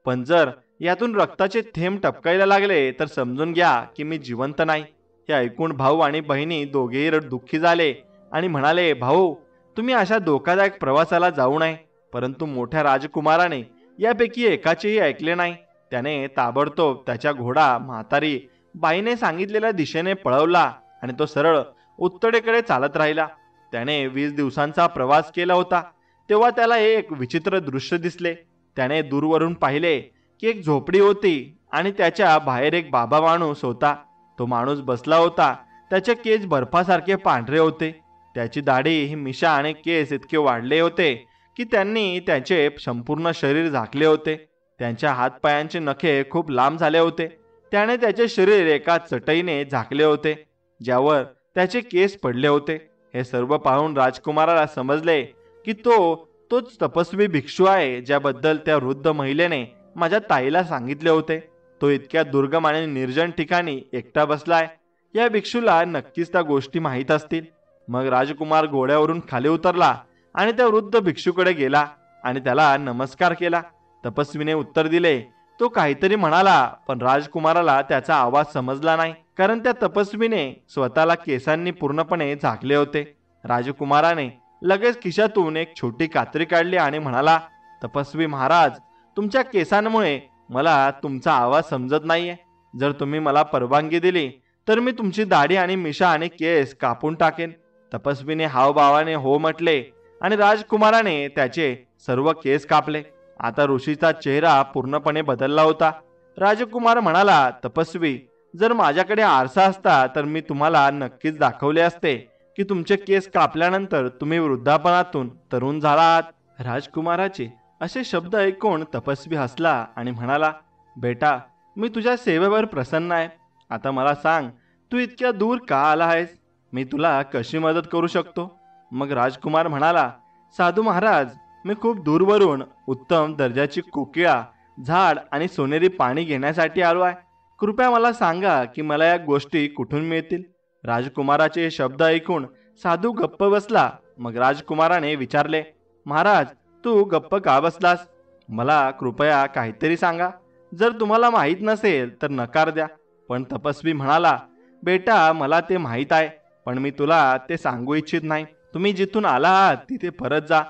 पण जर यातून रक्ताचे थेंब टपकायला लागले तर समजून घ्या की मी जिवंत नाही. हे ऐकून भाऊ आणि बहिणी दोघेही दुःखी झाले आणि म्हणाले, भाऊ, तुम्ही अशा धोकादायक प्रवासाला जाऊ नये. परंतु मोठ्या राजकुमाराने यापैकी एकाचेही ऐकले नाही. त्याने ताबडतोब त्याच्या घोडा म्हातारी बाईने सांगितलेल्या दिशेने पळवला आणि तो सरळ उत्तरेकडे चालत राहिला. त्याने 20 दिवसांचा प्रवास केला होता तेव्हा त्याला एक विचित्र दृश्य दिसले. त्याने दूरवरून पाहिले की एक झोपडी होती आणि त्याच्या बाहेर एक बाबा माणूस होता. तो माणूस बसला होता. त्याचे केस बर्फासारखे पांढरे होते. त्याची दाढी ही मिशा आणि केस इतके वाढले होते की त्यांनी त्याचे संपूर्ण शरीर झाकले होते. त्यांच्या हातपायांचे नखे खूप लांब झाले होते. त्याने त्याचे शरीर एका चटईने झाकले होते ज्यावर त्याचे केस पडले होते. हे सर्व पाहून राजकुमाराला समजले की तोच तपस्वी भिक्षू आहे ज्याबद्दल त्या वृद्ध महिलेने माझ्या ताईला सांगितले होते. तो इतक्या दुर्गम आणि निर्जन ठिकाणी एकटा बसलाय. या भिक्षूला नक्कीच त्या गोष्टी माहीत असतील. मग राजकुमार घोड्यावरून खाली उतरला आणि त्या वृद्ध भिक्षूकडे गेला आणि त्याला नमस्कार केला. तपस्वीने उत्तर दिले. तो काहीतरी म्हणाला, पण राजकुमाराला त्याचा आवाज समजला नाही, कारण त्या तपस्वीने स्वतःला केसांनी पूर्णपणे झाकले होते. राजकुमाराने लगेच खिशातून एक छोटी कात्री काढली आणि म्हणाला, तपस्वी महाराज, तुमच्या केसांमुळे मला तुमचा आवाज समजत नाहीये. जर तुम्ही मला परवानगी दिली तर मी तुमची दाढी आणि मिशा आणि केस कापून टाकेन. तपस्वीने हावभावाने हो म्हटले आणि राजकुमाराने त्याचे सर्व केस कापले. आता ऋषीचा चेहरा पूर्णपणे बदलला होता. राजकुमार म्हणाला, तपस्वी, जर माझ्याकडे आरसा असता तर मी तुम्हाला नक्कीच दाखवले असते की तुमचे केस कापल्यानंतर तुम्ही वृद्धापनातून तरुण झाला आहात. राजकुमाराचे असे शब्द ऐकून तपस्वी हसला आणि म्हणाला, बेटा, मी तुझ्या सेवेवर प्रसन्न आहे. आता मला सांग, तू इतक्या दूर का आला आहेस? मी तुला कशी मदत करू शकतो? मग राजकुमार म्हणाला, साधू महाराज, मी खूप दूरवरून उत्तम दर्जाची कोकिळा, झाड आणि सोनेरी पाणी घेण्यासाठी आलो आहे. कृपया मला सांगा की मला या गोष्टी कुठून मिळतील. राजकुमाराचे शब्द ऐकून साधू गप्प बसला. मग राजकुमाराने विचारले, महाराज, तू गप्प का बसलास? मला कृपया काहीतरी सांगा. जर तुम्हाला माहीत नसेल तर नकार द्या. पण तपस्वी म्हणाला, बेटा, मला ते माहीत आहे, पण मी तुला ते सांगू इच्छित नाही. तुम्ही जिथून आला आहात तिथे परत जा,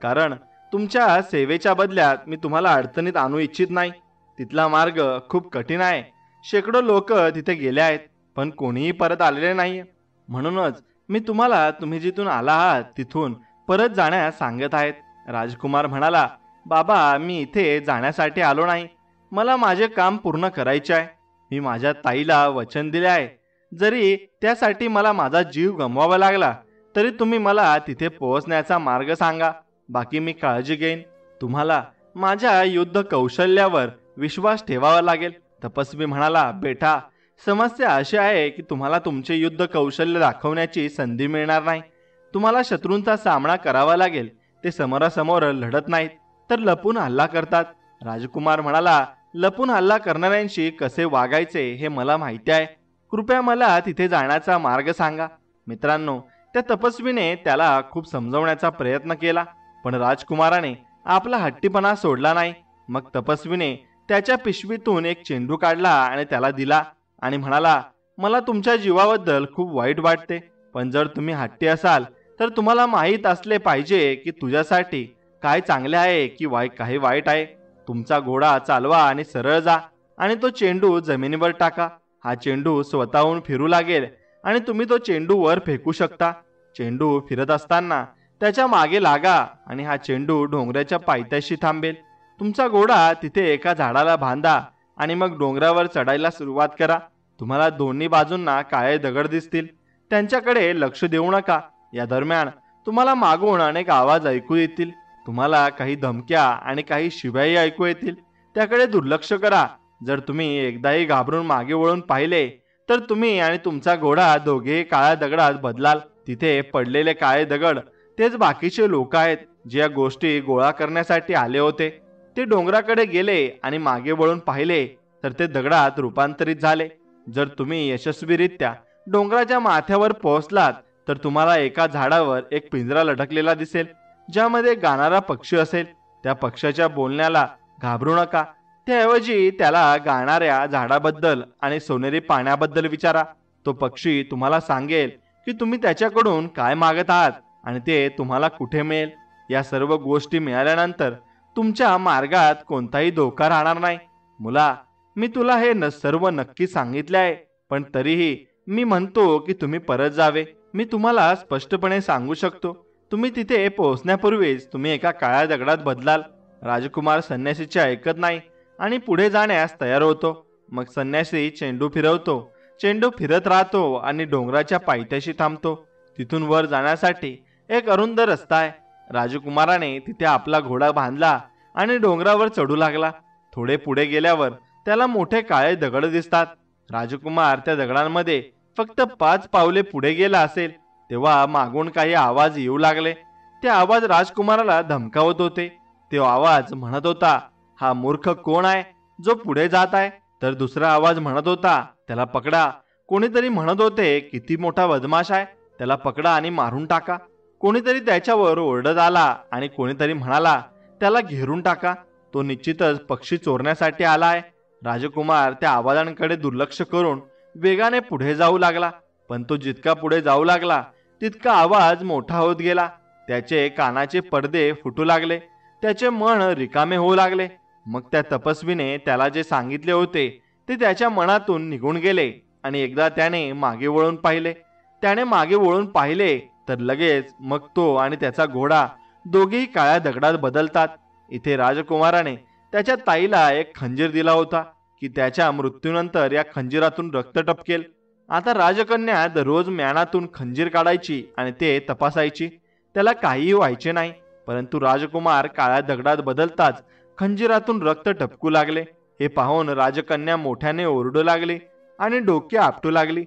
कारण तुमच्या सेवेच्या बदल्यात मी तुम्हाला अडचणीत आणू इच्छित नाही. तिथला मार्ग खूप कठीण आहे. शेकडो लोक तिथे गेले आहेत, पण कोणीही परत आलेले नाहीये. म्हणूनच मी तुम्हाला तुम्ही जिथून आला आहात तिथून परत जाण्यास सांगत आहेत. राजकुमार म्हणाला, बाबा, मी इथे जाण्यासाठी आलो नाही. मला माझे काम पूर्ण करायचे आहे. मी माझ्या ताईला वचन दिले आहे. जरी त्यासाठी मला माझा जीव गमवावा लागला तरी तुम्ही मला तिथे पोहोचण्याचा मार्ग सांगा. बाकी मी काळजी घेईन. तुम्हाला माझ्या युद्ध कौशल्यावर विश्वास ठेवावा लागेल. तपस्वी म्हणाला, बेटा, समस्या अशी आहे की तुम्हाला तुमचे युद्ध कौशल्य दाखवण्याची संधी मिळणार नाही. तुम्हाला शत्रूंचा सामना करावा लागेल. ते समोरासमोर लढत नाहीत, तर लपून हल्ला करतात. राजकुमार म्हणाला, लपून हल्ला करणाऱ्यांशी कसे वागायचे हे मला माहिती आहे. कृपया मला तिथे जाण्याचा मार्ग सांगा. मित्रांनो, त्या तपस्वीने त्याला खूप समजवण्याचा प्रयत्न केला, पण राजकुमाराने आपला हट्टीपणा सोडला नाही. मग तपस्वीने त्याच्या पिशवीतून एक चेंडू काढला आणि त्याला दिला आणि म्हणाला, मला तुमच्या जीवाबद्दल खूप वाईट वाटते, पण जर तुम्ही हट्टी असाल तर तुम्हाला माहीत असले पाहिजे की तुझ्यासाठी काय चांगले आहे की काही वाईट आहे. तुमचा घोडा चालवा आणि सरळ जा आणि तो चेंडू जमिनीवर टाका. हा चेंडू स्वतःहून फिरू लागेल आणि तुम्ही तो चेंडू वर फेकू शकता. चेंडू फिरत असताना त्याच्या मागे लागा आणि हा चेंडू डोंगराच्या पायथ्याशी थांबेल. तुमचा घोडा तिथे एका झाडाला बांधा आणि मग डोंगरावर चढायला सुरुवात करा. तुम्हाला दोन्ही बाजूंना काळे दगड दिसतील. त्यांच्याकडे लक्ष देऊ नका. या दरम्यान तुम्हाला मागून अनेक आवाज ऐकू येतील. तुम्हाला काही धमक्या आणि काही शिव्याही ऐकू येतील. त्याकडे दुर्लक्ष करा. जर तुम्ही एकदाही घाबरून मागे वळून पाहिले तर तुम्ही आणि तुमचा घोडा दोघेही काळ्या दगडात बदलाल. तिथे पडलेले काळे दगड तेच बाकीचे लोक आहेत जे या गोष्टी गोळा करण्यासाठी आले होते. ते डोंगराकडे गेले आणि मागे वळून पाहिले तर ते दगडात रूपांतरित झाले. जर तुम्ही यशस्वीरित्या डोंगराच्या माथ्यावर पोहोचलात तर तुम्हाला एका झाडावर एक पिंजरा लटकलेला दिसेल, ज्यामध्ये गाणारा पक्षी असेल. त्या पक्ष्याच्या बोलण्याला घाबरू नका. त्याऐवजी त्याला गाणाऱ्या झाडाबद्दल आणि सोनेरी पाण्याबद्दल विचारा. तो पक्षी तुम्हाला सांगेल की तुम्ही त्याच्याकडून काय मागत आहात आणि ते तुम्हाला कुठे मिळेल. या सर्व गोष्टी मिळाल्यानंतर तुमच्या मार्गात कोणताही धोका राहणार नाही. मुला, मी तुला हे सर्व नक्की सांगितले आहे, पण तरीही मी म्हणतो की तुम्ही परत जावे. मी तुम्हाला स्पष्टपणे सांगू शकतो, तुम्ही तिथे पोहोचण्यापूर्वीच तुम्ही एका काळ्या दगडात बदलाल. राजकुमार संन्यासीचे ऐकत नाही आणि पुढे जाण्यास तयार होतो. मग संन्यासी चेंडू फिरवतो. चेंडू फिरत राहतो आणि डोंगराच्या पायथ्याशी थांबतो. तिथून वर जाण्यासाठी एक अरुंद रस्ता आहे. राजकुमाराने तिथे आपला घोडा बांधला आणि डोंगरावर चढू लागला. थोडे पुढे गेल्यावर त्याला मोठे काळे दगड दिसतात. राजकुमार त्या दगडांमध्ये फक्त 5 पावले पुढे गेला असेल तेव्हा मागून काही आवाज येऊ लागले. ते आवाज राजकुमाराला धमकावत होते. तो आवाज म्हणत होता, हा मूर्ख कोण आहे जो पुढे जात आहे? तर दुसरा आवाज म्हणत होता, त्याला पकडा. कोणीतरी म्हणत होते, किती मोठा बदमाश आहे, त्याला पकडा आणि मारून टाका. कोणीतरी त्याच्यावर ओरडत आला आणि कोणीतरी म्हणाला, त्याला घेरून टाका, तो निश्चितच पक्षी चोरण्यासाठी आला आहे. राजकुमार त्या आवाजांकडे दुर्लक्ष करून वेगाने पुढे जाऊ लागला. पण तो जितका पुढे जाऊ लागला तितका आवाज मोठा होत गेला. त्याचे कानाचे पडदे फुटू लागले. त्याचे मन रिकामे होऊ लागले. मग त्या तपस्वीने त्याला जे सांगितले होते ते त्याच्या मनातून निघून गेले आणि एकदा त्याने मागे वळून पाहिले. त्याने मागे वळून पाहिले तर लगेच मग तो आणि त्याचा घोडा दोघेही काळ्या दगडात बदलतात. इथे राजकुमाराने त्याच्या ताईला एक खंजीर दिला होता की त्याच्या मृत्यूनंतर या खंजीरातून रक्त टपकेल. आता राजकन्या दररोज म्यानातून खंजीर काढायची आणि ते तपासायची. त्याला काहीही व्हायचे नाही. परंतु राजकुमार काळ्या दगडात बदलताच खंजीरातून रक्त टपकू लागले. हे पाहून राजकन्या मोठ्याने ओरडू लागली आणि डोके आपटू लागली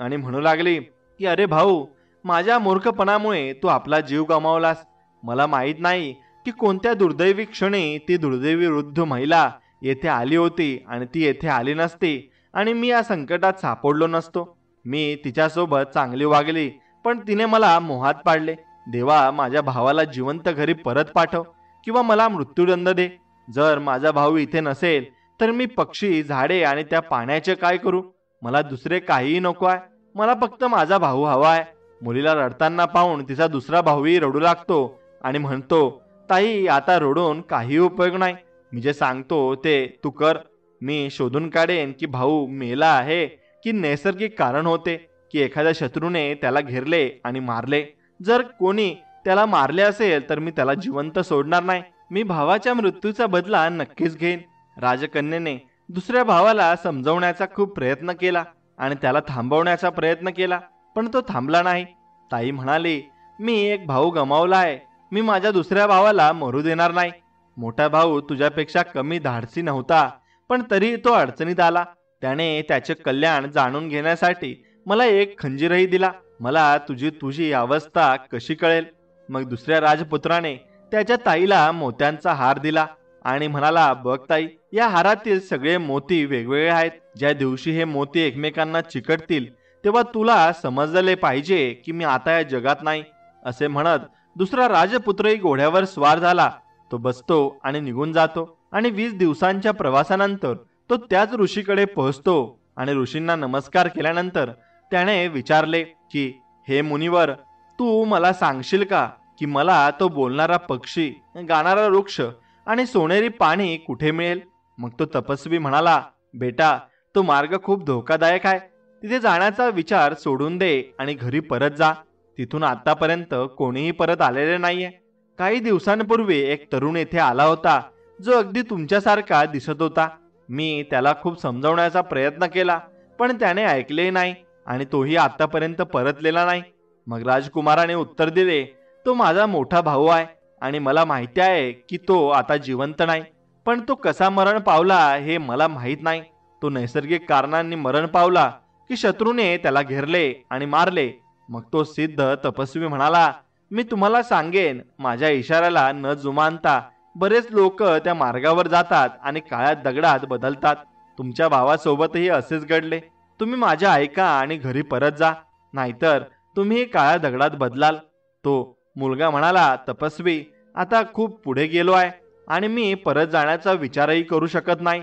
आणि म्हणू लागली की अरे भाऊ, माझ्या मूर्खपणामुळे तू आपला जीव गमावलास. मला माहीत नाही की कोणत्या दुर्दैवी क्षणी ती दुर्दैवी वृद्ध महिला येथे आली होती आणि ती येथे आली नसती आणि मी या संकटात सापडलो नसतो. मी तिच्यासोबत चांगली वागली पण तिने मला मोहात पाडले. देवा, माझ्या भावाला जिवंत घरी परत पाठव किंवा मला मृत्यूदंड दे. जर माझा भाऊ इथे नसेल तर मी पक्षी, झाडे आणि त्या पाण्याचे काय करू? मला दुसरे काहीही नको आहे. मला फक्त माझा भाऊ हवा आहे. मुलीला रडताना पाहून तिचा दुसरा भाऊही रडू लागतो आणि म्हणतो, ताई, आता रडून काही उपयोग नाही. मी जे सांगतो ते तू कर. मी शोधून काढेन की भाऊ मेला आहे की नैसर्गिक कारण होते की एखाद्या शत्रूने त्याला घेरले आणि मारले. जर कोणी त्याला मारले असेल तर मी त्याला जिवंत सोडणार नाही. मी भावाच्या मृत्यूचा बदला नक्कीच घेईन. राजकन्येने दुसऱ्या भावाला समजवण्याचा खूप प्रयत्न केला आणि त्याला थांबवण्याचा प्रयत्न केला, पण तो थांबला नाही. ताई म्हणाली, मी एक भाऊ गमावला आहे. मी माझ्या दुसऱ्या भावाला मरू देणार नाही. मोठा भाऊ तुझ्यापेक्षा कमी धाडसी नव्हता, पण तरी तो अडचणीत आला. त्याने त्याचे कल्याण जाणून घेण्यासाठी मला एक खंजीरही दिला. मला तुझी अवस्था कशी कळेल? मग दुसऱ्या राजपुत्राने त्याच्या ताईला मोत्यांचा हार दिला आणि म्हणाला, बघ ताई, या हारातील सगळे मोती वेगवेगळे आहेत. ज्या दिवशी हे मोती एकमेकांना चिकटतील तेव्हा तुला समजले पाहिजे की मी आता या जगात नाही. असे म्हणत दुसरा राजपुत्रही घोड्यावर स्वार झाला. तो बसतो आणि निघून जातो आणि 20 दिवसांच्या प्रवासानंतर तो त्याच ऋषीकडे पोहोचतो आणि ऋषींना नमस्कार केल्यानंतर त्याने विचारले की हे मुनिवर, तू मला सांगशील का की मला तो बोलणारा पक्षी, गाणारा वृक्ष आणि सोनेरी पाणी कुठे मिळेल? मग तो तपस्वी म्हणाला, बेटा, तो मार्ग खूप धोकादायक आहे. तिथे जाण्याचा विचार सोडून दे आणि घरी परत जा. तिथून आतापर्यंत कोणीही परत आलेले नाहीये. काही दिवसांपूर्वी एक तरुण येथे आला होता जो अगदी तुमच्यासारखा दिसत होता. मी त्याला खूप समजावण्याचा प्रयत्न केला पण त्याने ऐकले नाही आणि तोही आतापर्यंत परतलेला नाही. मग राजकुमाराने उत्तर दिले, तो माझा मोठा भाऊ आहे आणि मला माहिती आहे की तो आता जिवंत नाही. पण तो कसा मरण पावला हे मला माहीत नाही. तो नैसर्गिक कारणांनी मरण पावला की शत्रूने त्याला घेरले आणि मारले? मग तो सिद्ध तपस्वी म्हणाला, मी तुम्हाला सांगेन. माझ्या इशाऱ्याला न जुमानता बरेच लोक त्या मार्गावर जातात आणि काळ्या दगडात बदलतात. तुमच्या भावासोबतही असेच घडले. तुम्ही माझ्या ऐका आणि घरी परत जा, नाहीतर तुम्ही काळ्या दगडात बदलाल. तो मुलगा म्हणाला, तपस्वी, आता खूप पुढे गेलो आहे आणि मी परत जाण्याचा विचारही करू शकत नाही.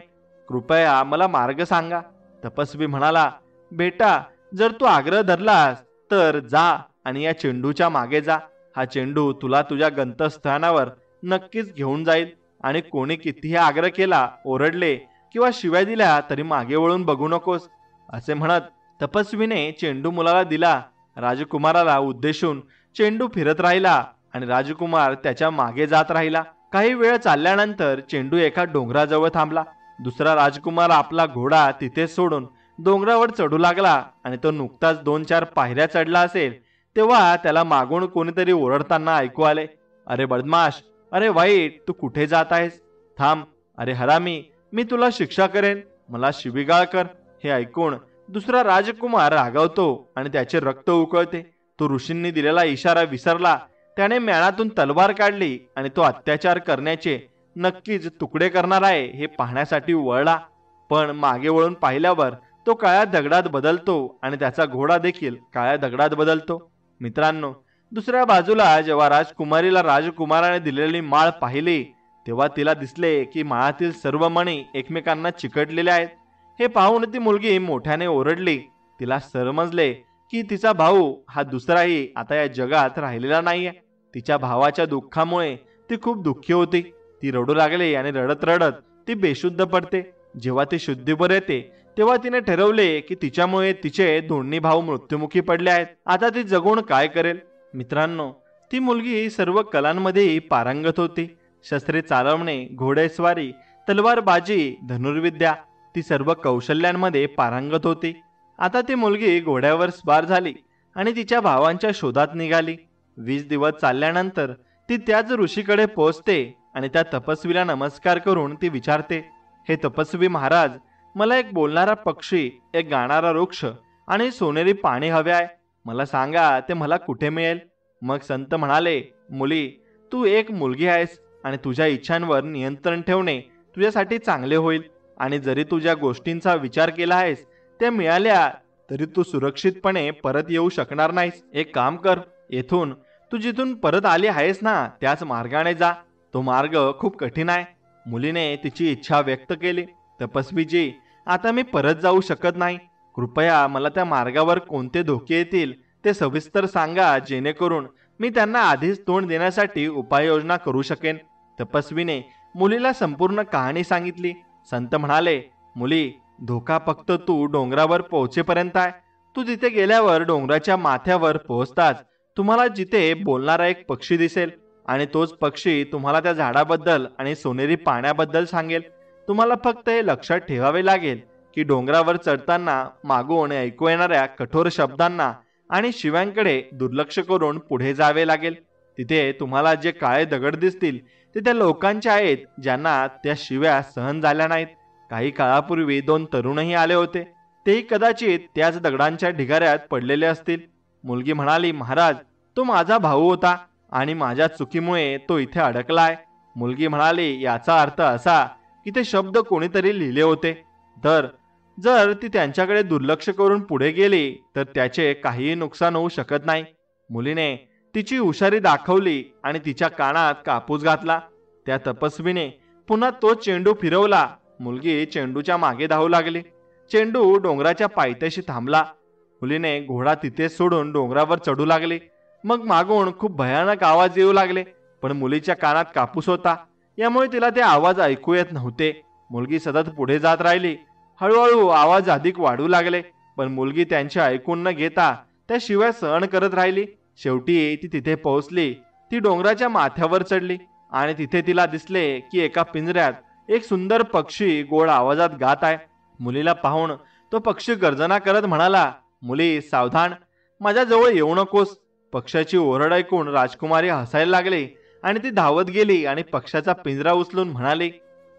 कृपया मला मार्ग सांगा. तपस्वी म्हणाला, बेटा, जर तू आग्रह धरलास तर जा आणि या चेंडूच्या मागे जा. हा चेंडू तुला तुझ्या गंतव्यस्थानावर नक्कीच घेऊन जाईल आणि कोणी कितीही आग्रह केला, ओरडले किंवा शिव्या दिल्या तरी मागे वळून बघू नकोस. असे म्हणत तपस्वीने चेंडू मुलाला दिला. राजकुमाराला उद्देशून चेंडू फिरत राहिला आणि राजकुमार त्याच्या मागे जात राहिला. काही वेळ चालल्यानंतर चेंडू एका डोंगराजवळ थांबला. दुसरा राजकुमार आपला घोडा तिथेच सोडून डोंगरावर चढू लागला आणि तो नुकताच 2-4 पायऱ्या चढला असेल तेव्हा त्याला मागून कोणीतरी ओरडताना ऐकू आले, अरे बदमाश, अरे वाईट, तू कुठे जात आहेस? थांब. अरे हरामी, मी तुला शिक्षा करेन, मला शिवीगाळ कर. हे ऐकून दुसरा राजकुमार रागावतो आणि त्याचे रक्त उकळते. तो ऋषींनी दिलेला इशारा विसरला. त्याने म्याणातून तलवार काढली आणि तो अत्याचार करण्याचे, नक्कीच तुकडे करणार आहे हे पाहण्यासाठी वळला. पण मागे वळून पाहिल्यावर तो काळ्या दगडात बदलतो आणि त्याचा घोडा देखील काळ्या दगडात बदलतो. मित्रांनो, दुसऱ्या बाजूला जेव्हा राजकुमारीला राजकुमाराने दिलेली माळ पाहिली तेव्हा तिला दिसले की माळातील सर्व मणी एकमेकांना चिकटलेले आहेत. हे पाहून ती मुलगी मोठ्याने ओरडली. तिला समजले की तिचा भाऊ हा दुसराही आता या जगात राहिलेला नाहीये. तिच्या भावाच्या दुःखामुळे ती खूप दुःखी होती. ती रडू लागली आणि रडत रडत ती बेशुद्ध पडते. जेव्हा ती शुद्धीवर येते तेव्हा तिने ठरवले की तिच्यामुळे तिचे दोन्ही भाऊ मृत्युमुखी पडले आहेत. आता ती जगून काय करेल? मित्रांनो, ती मुलगी सर्व कलांमध्ये पारंगत होती. शस्त्रे चालवणे, घोडेस्वारी, तलवारबाजी, धनुर्विद्या, ती सर्व कौशल्यांमध्ये पारंगत होती. आता ती मुलगी घोड्यावर स्वार झाली आणि तिच्या भावांच्या शोधात निघाली. 20 दिवस चालल्यानंतर ती त्याच ऋषीकडे पोहोचते आणि त्या तपस्वीला नमस्कार करून ती विचारते, हे तपस्वी महाराज, मला एक बोलणारा पक्षी, एक गाणारा वृक्ष आणि सोनेरी पाणी हवे आहे. मला सांगा ते मला कुठे मिळेल? मग संत म्हणाले, मुली, तू एक मुलगी आहेस आणि तुझ्या इच्छांवर नियंत्रण ठेवणे तुझ्यासाठी चांगले होईल. आणि जरी तू ज्या गोष्टींचा विचार केला आहेस त्या मिळाल्या तरी तू सुरक्षितपणे परत येऊ शकणार नाहीस. एक काम कर, येथून तू जिथून परत आली आहेस ना त्याच मार्गाने जा. तो मार्ग खूप कठीण आहे. मुलीने तिची इच्छा व्यक्त केली. तपस्वीजी, आता मी परत जाऊ शकत नाही. कृपया मला त्या मार्गावर कोणते धोके येतील ते सविस्तर सांगा, जेणेकरून मी त्यांना आधीच तोंड देण्यासाठी उपाययोजना करू शकेन. तपस्वीने मुलीला संपूर्ण कहाणी सांगितली. संत म्हणाले, मुली, धोका फक्त तू डोंगरावर पोहोचेपर्यंत आहे. तू तिथे गेल्यावर डोंगराच्या माथ्यावर पोहोचताच तुम्हाला जिथे बोलणारा एक पक्षी दिसेल आणि तोच पक्षी तुम्हाला त्या झाडाबद्दल आणि सोनेरी पाण्याबद्दल सांगेल. तुम्हाला फक्त हे लक्षात ठेवावे लागेल की डोंगरावर चढताना मागून ऐकू येणाऱ्या कठोर शब्दांना आणि शिव्यांकडे दुर्लक्ष करून पुढे जावे लागेल. तिथे तुम्हाला जे काळे दगड दिसतील ते त्या लोकांचे आहेत ज्यांना त्या शिव्या सहन झाल्या नाहीत. काही काळापूर्वी 2 तरुणही आले होते. तेही कदाचित त्याच दगडांच्या ढिगाऱ्यात पडलेले असतील. मुलगी म्हणाली, महाराज, तो माझा भाऊ होता आणि माझ्या चुकीमुळे तो इथे अडकलाय. मुलगी म्हणाली, याचा अर्थ असा की ते शब्द कोणीतरी लिहिले होते. जर ती त्यांच्याकडे दुर्लक्ष करून पुढे गेली तर त्याचे काहीही नुकसान होऊ शकत नाही. मुलीने तिची हुशारी दाखवली आणि तिच्या कानात कापूस घातला. त्या तपस्वीने पुन्हा तो चेंडू फिरवला. मुलगी चेंडूच्या मागे धावू लागली. चेंडू डोंगराच्या पायथ्याशी थांबला. मुलीने घोडा तिथेच सोडून डोंगरावर चढू लागली. मग मागून खूप भयानक आवाज येऊ लागले, पण मुलीच्या कानात कापूस होता, यामुळे तिला ते आवाज ऐकू येत नव्हते. मुलगी सतत पुढे जात राहिली. हळूहळू आवाज अधिक वाढू लागले, पण मुलगी त्यांचे ऐकून न घेता त्याशिवाय सहन करत राहिली. शेवटी ती तिथे पोहोचली. ती डोंगराच्या माथ्यावर चढली आणि तिथे तिला दिसले की एका पिंजऱ्यात एक सुंदर पक्षी गोड आवाजात गात आहे. मुलीला पाहून तो पक्षी गर्जना करत म्हणाला, मुली, सावधान, माझ्या जवळ येऊ नकोस. पक्षाची ओरड ऐकून राजकुमारी हसायला लागली आणि ती धावत गेली आणि पक्षाचा पिंजरा उचलून म्हणाली,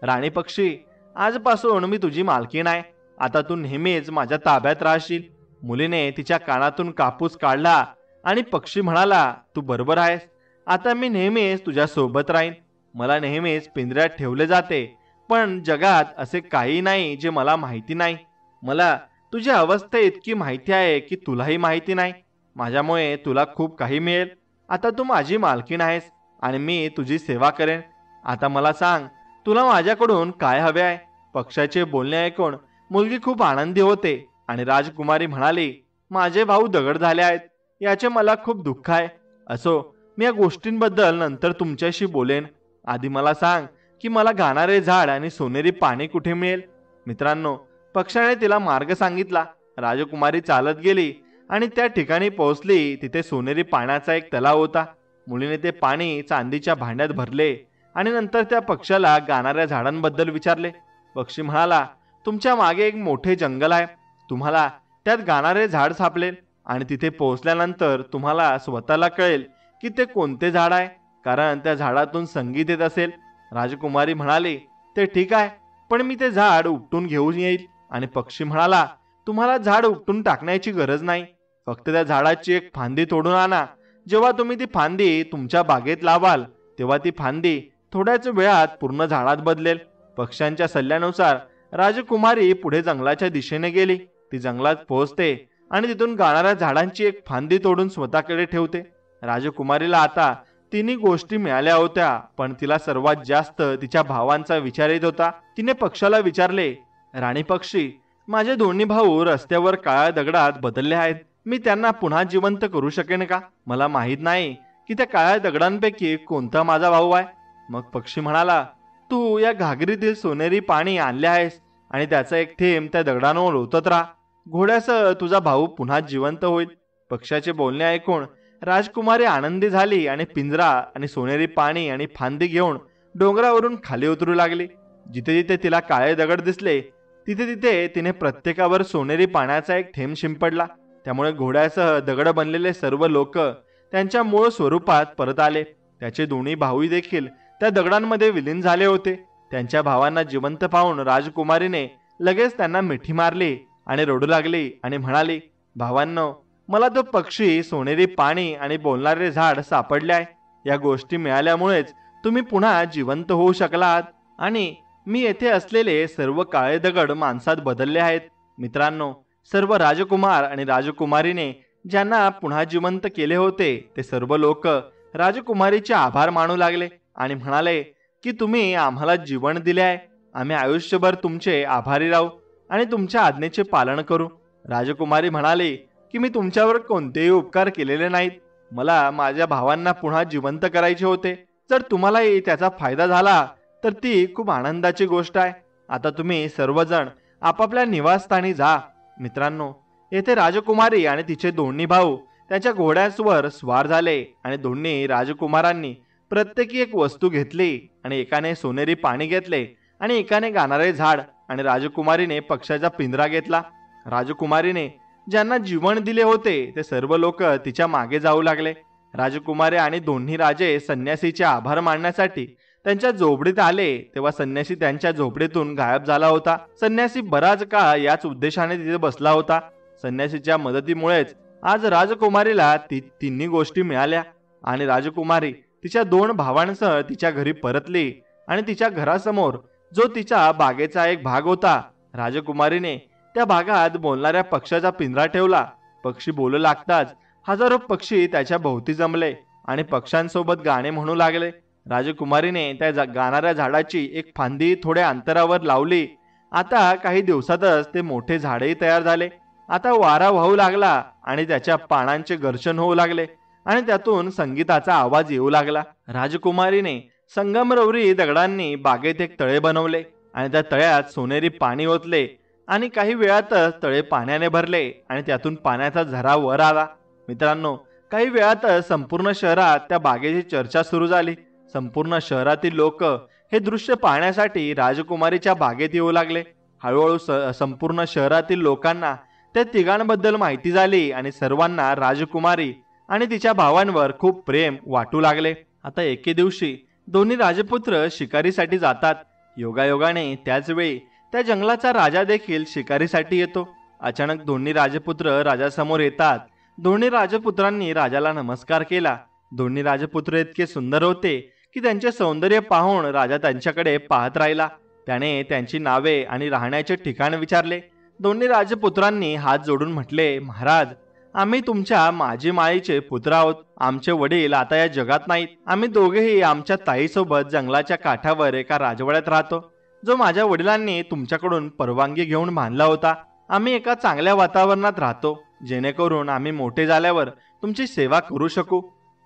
राणी पक्षी, आजपासून मी तुझी मालकीण आहे. आता तू नेहमीच माझ्या ताब्यात राहशील. मुलीने तिच्या कानातून कापूस काढला आणि पक्षी म्हणाला, तू बरोबर आहेस. आता मी नेहमीच तुझ्या सोबत राहीन. मला नेहमीच पिंजऱ्यात ठेवले जाते, पण जगात असे काही नाही जे मला माहिती नाही. मला तुझी अवस्था इतकी माहिती आहे की तुलाही माहिती नाही. माझ्यामुळे तुला खूप काही मिळेल. आता तू माझी मालकीण आहेस आणि मी तुझी सेवा करेन. आता मला सांग, तुला माझ्याकडून काय हवे आहे? पक्षाचे बोलणे ऐकून मुलगी खूप आनंदी होते आणि राजकुमारी म्हणाली, माझे भाऊ दगड झाले आहेत, याचे मला खूप दुःख आहे. असो, मी या गोष्टींबद्दल नंतर तुमच्याशी बोलेन. आधी मला सांग की मला गाणारे झाड आणि सोनेरी पाणी कुठे मिळेल? मित्रांनो, पक्षाने तिला मार्ग सांगितला. राजकुमारी चालत गेली आणि त्या ठिकाणी पोहोचली. तिथे सोनेरी पाण्याचा एक तलाव होता. मुलीने ते पाणी चांदीच्या भांड्यात भरले आणि नंतर त्या पक्षाला गाणाऱ्या झाडांबद्दल विचारले. पक्षी म्हणाला, तुमच्या मागे एक मोठे जंगल आहे. तुम्हाला त्यात गाणारे झाड सापडेल आणि तिथे पोहोचल्यानंतर तुम्हाला स्वतःला कळेल की ते कोणते झाड आहे, कारण त्या झाडातून संगीत येत असेल. राजकुमारी म्हणाली, ते ठीक आहे, पण मी ते झाड उपटून घेऊन येईल. आणि पक्षी म्हणाला, तुम्हाला झाड उपटून टाकण्याची गरज नाही. फक्त त्या झाडाची एक फांदी तोडून आणा. जेव्हा तुम्ही ती फांदी तुमच्या बागेत लावाल तेव्हा ती फांदी थोड्याच वेळात पूर्ण झाडात बदलेल. पक्ष्यांच्या सल्ल्यानुसार राजकुमारी पुढे जंगलाच्या दिशेने गेली. ती जंगलात पोहोचते आणि तिथून गाणाऱ्या झाडांची एक फांदी तोडून स्वतःकडे ठेवते. राजकुमारीला आता तिन्ही गोष्टी मिळाल्या होत्या, पण तिला सर्वात जास्त तिच्या भावांचा विचार येत होता. तिने पक्षाला विचारले, राणी पक्षी, माझे दोन्ही भाऊ रस्त्यावर काळ्या दगडात बदलले आहेत. मी त्यांना पुन्हा जिवंत करू शकेन का? मला माहित नाही की त्या काळ्या दगडांपैकी कोणता माझा भाऊ आहे. मग पक्षी म्हणाला, तू या घागरीतील सोनेरी पाणी आणले आहेस आणि त्याचा एक थेंब त्या दगडांवर ओतत राहा. घोड्यासह तुझा भाऊ पुन्हा जिवंत होईल. पक्षाचे बोलणे ऐकून राजकुमारी आनंदी झाली आणि पिंजरा आणि सोनेरी पाणी आणि फांदी घेऊन डोंगरावरून खाली उतरू लागली. जिथे जिथे तिला काळे दगड दिसले तिथे तिथे तिने प्रत्येकावर सोनेरी पाण्याचा एक थेंब शिंपडला. त्यामुळे घोड्यासह दगड बनलेले सर्व लोक त्यांच्या मूळ स्वरूपात परत आले. त्याचे दोन्ही भाऊ देखील त्या दगडांमध्ये विलीन झाले होते. त्यांच्या भावांना जिवंत पाहून राजकुमारीने लगेच त्यांना मिठी मारली आणि रडू लागली आणि म्हणाली, भावांनो, मला तो पक्षी, सोनेरी पाणी आणि बोलणारे झाड सापडले आहे. या गोष्टी मिळाल्यामुळेच तुम्ही पुन्हा जिवंत होऊ शकलात आणि मी येथे असलेले सर्व काळे दगड माणसात बदलले आहेत. मित्रांनो, सर्व राजकुमार आणि राजकुमारीने ज्यांना पुन्हा जिवंत केले होते ते सर्व लोक राजकुमारीचे आभार मानू लागले आणि म्हणाले की तुम्ही आम्हाला जीवन दिले आहे. आम्ही आयुष्यभर तुमचे आभारी राहू आणि तुमच्या आज्ञेचे पालन करू. राजकुमारी म्हणाली की मी तुमच्यावर कोणतेही उपकार केलेले नाहीत. मला माझ्या भावांना पुन्हा जिवंत करायचे होते. जर तुम्हालाही त्याचा फायदा झाला तर ती खूप आनंदाची गोष्ट आहे. आता तुम्ही सर्वजण आपापल्या निवासस्थानी जा. मित्रांनो, येथे राजकुमारी आणि तिचे दोन्ही भाऊ त्यांच्या घोड्यांवर स्वार झाले आणि दोन्ही राजकुमारांनी प्रत्येकी एक वस्तू घेतली आणि एकाने सोनेरी पाणी घेतले आणि एकाने गाणारे झाड आणि राजकुमारीने पक्षाचा पिंजरा घेतला. राजकुमारीने ज्यांना जीवन दिले होते ते सर्व लोक तिच्या मागे जाऊ लागले. राजकुमारी आणि दोन्ही राजे संन्यासीचे आभार मानण्यासाठी त्यांच्या झोपडीत आले तेव्हा संन्यासी त्यांच्या झोपडीतून गायब झाला होता. संन्यासी बराच काळ याच उद्देशाने तिथे बसला होता. संन्यासीच्या मदतीमुळेच आज राजकुमारीला तिन्ही गोष्टी मिळाल्या आणि राजकुमारी तिच्या दोन भावांसह तिच्या घरी परतली आणि तिच्या घरासमोर जो तिच्या बागेचा एक भाग होता, राजकुमारीने त्या भागात बोलणाऱ्या पक्षाचा पिंजरा ठेवला. पक्षी बोलू लागताच हजारो पक्षी त्याच्या भोवती जमले आणि पक्ष्यांसोबत गाणे म्हणू लागले. राजकुमारीने त्या गाणाऱ्या झाडाची एक फांदी थोड्या अंतरावर लावली. आता काही दिवसातच ते मोठे झाडही तयार झाले. आता वारा वाहू लागला आणि त्याच्या पानांचे घर्षण होऊ लागले आणि त्यातून संगीताचा आवाज येऊ लागला. राजकुमारीने संगमरवरी दगडांनी बागेत एक तळे बनवले आणि त्या तळ्यात सोनेरी पाणी ओतले आणि काही वेळातच तळे पाण्याने भरले आणि त्यातून पाण्याचा झरा वर आला. मित्रांनो, काही वेळातच संपूर्ण शहरात त्या बागेची चर्चा सुरू झाली. संपूर्ण शहरातील लोक हे दृश्य पाहण्यासाठी राजकुमारीच्या बागेत येऊ लागले. हळूहळू संपूर्ण शहरातील लोकांना त्या तिघांबद्दल माहिती झाली आणि सर्वांना राजकुमारी आणि तिच्या भावांवर खूप प्रेम वाटू लागले. आता एके दिवशी दोन्ही राजपुत्र शिकारीसाठी जातात. योगायोगाने त्याच वेळी त्या जंगलाचा राजा देखील शिकारीसाठी येतो. अचानक दोन्ही राजपुत्र राजासमोर येतात. दोन्ही राजपुत्रांनी राजाला नमस्कार केला. दोन्ही राजपुत्र इतके सुंदर होते की त्यांचे सौंदर्य पाहून राजा त्यांच्याकडे पाहत राहिला. त्याने त्यांची नावे आणि राहण्याचे ठिकाण विचारले. दोन्ही राजपुत्रांनी हात जोडून म्हटले, महाराज, आम्ही तुमच्या माजी माळीचे पुत्र आहोत. आमचे वडील आता या जगात नाहीत. आम्ही दोघेही आमच्या ताईसोबत जंगलाच्या काठावर एका राजवाड्यात राहतो, जो माझ्या वडिलांनी तुमच्याकडून परवानगी घेऊन बांधला होता. आम्ही एका चांगल्या वातावरणात राहतो जेणेकरून आम्ही मोठे झाल्यावर तुमची सेवा करू शकू.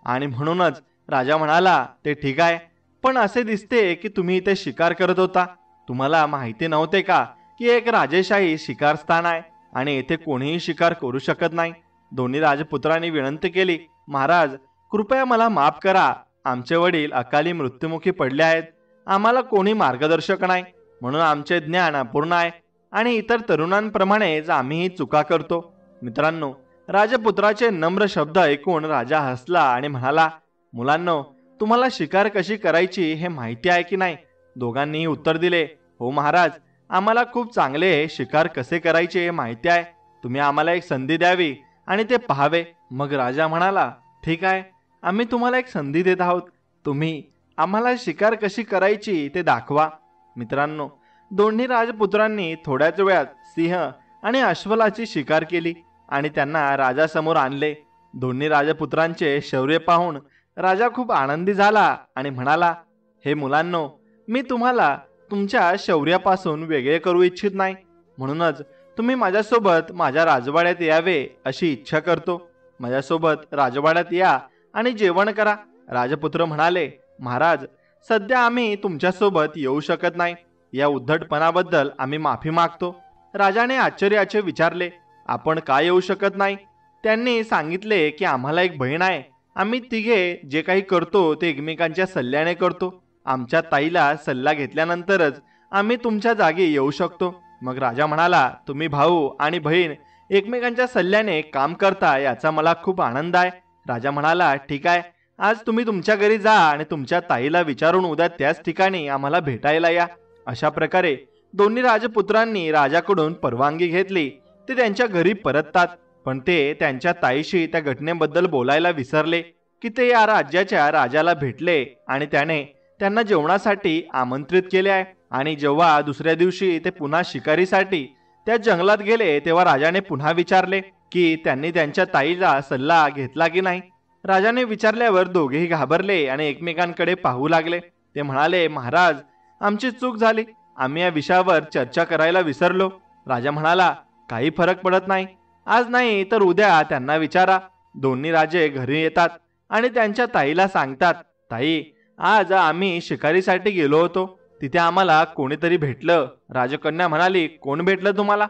आणि म्हणूनच राजा म्हणाला, ते ठीक आहे, पण असे दिसते की तुम्ही इथे शिकार करत होता. तुम्हाला माहिती नव्हते का की एक राजेशाही शिकार स्थान आहे आणि येथे कोणीही शिकार करू शकत नाही. दोन्ही राजपुत्रांनी विनंती केली, महाराज, कृपया मला माफ करा. आमचे वडील अकाली मृत्युमुखी पडले आहेत. आम्हाला कोणी मार्गदर्शक नाही, म्हणून आमचे ज्ञान अपूर्ण आहे आणि इतर तरुणांप्रमाणेच आम्हीही चुका करतो. मित्रांनो, राजपुत्राचे नम्र शब्द ऐकून राजा हसला आणि म्हणाला, मुलांनो, तुम्हाला शिकार कशी करायची हे माहिती आहे की नाही? दोघांनीही उत्तर दिले, हो महाराज, आम्हाला खूप चांगले शिकार कसे करायचे हे माहिती आहे. तुम्ही आम्हाला एक संधी द्यावी आणि ते पाहावे. मग राजा म्हणाला, ठीक आहे, आम्ही तुम्हाला एक संधी देत आहोत. तुम्ही आम्हाला शिकार कशी करायची ते दाखवा. मित्रांनो, दोन्ही राजपुत्रांनी थोड्याच वेळात सिंह आणि अस्वलाची शिकार केली आणि त्यांना राजासमोर आणले. दोन्ही राजपुत्रांचे शौर्य पाहून राजा खूप आनंदी झाला आणि म्हणाला, हे मुलांनो, मी तुम्हाला तुमच्या शौर्यापासून वेगळे करू इच्छित नाही, म्हणूनच तुम्ही माझ्यासोबत माझ्या राजवाड्यात यावे अशी इच्छा करतो. माझ्यासोबत राजवाड्यात या आणि जेवण करा. राजपुत्र म्हणाले, महाराज, सध्या आम्ही तुमच्यासोबत येऊ शकत नाही. या उद्धटपणाबद्दल आम्ही माफी मागतो. राजाने आश्चर्याचे विचारले, आपण का येऊ शकत नाही? त्यांनी सांगितले की आम्हाला एक बहीण आहे. आम्ही तिघे जे काही करतो ते एकमेकांच्या सल्ल्याने करतो. आमच्या ताईला सल्ला घेतल्यानंतरच आम्ही तुमच्या जागी येऊ शकतो. मग राजा म्हणाला, तुम्ही भाऊ आणि बहीण एकमेकांच्या सल्ल्याने काम करता याचा मला खूप आनंद आहे. राजा म्हणाला, ठीक आहे, आज तुम्ही तुमच्या घरी जा आणि तुमच्या ताईला विचारून उद्या त्याच ठिकाणी आम्हाला भेटायला या. अशा प्रकारे दोन्ही राजपुत्रांनी राजाकडून परवानगी घेतली. ते त्यांच्या घरी परततात, पण ते त्यांच्या ताईशी त्या घटनेबद्दल बोलायला विसरले की ते या राज्याच्या राजाला भेटले आणि त्याने त्यांना जेवणासाठी आमंत्रित केले आहे. आणि जेव्हा दुसऱ्या दिवशी ते पुन्हा शिकारीसाठी त्या जंगलात गेले तेव्हा राजाने पुन्हा विचारले की त्यांनी त्यांच्या ताईला सल्ला घेतला की नाही. राजाने विचारल्यावर दोघेही घाबरले आणि एकमेकांकडे पाहू लागले. ते म्हणाले, महाराज, आमची चूक झाली, आम्ही या विषयावर चर्चा करायला विसरलो. राजा म्हणाला, काही फरक पडत नाही, आज नाही तर उद्या त्यांना विचारा. दोन्ही राजे घरी येतात आणि त्यांच्या ताईला सांगतात, ताई, आज आम्ही शिकारीसाठी गेलो होतो, तिथे आम्हाला कोणीतरी भेटलं. राजकन्या म्हणाली, कोण भेटलं तुम्हाला?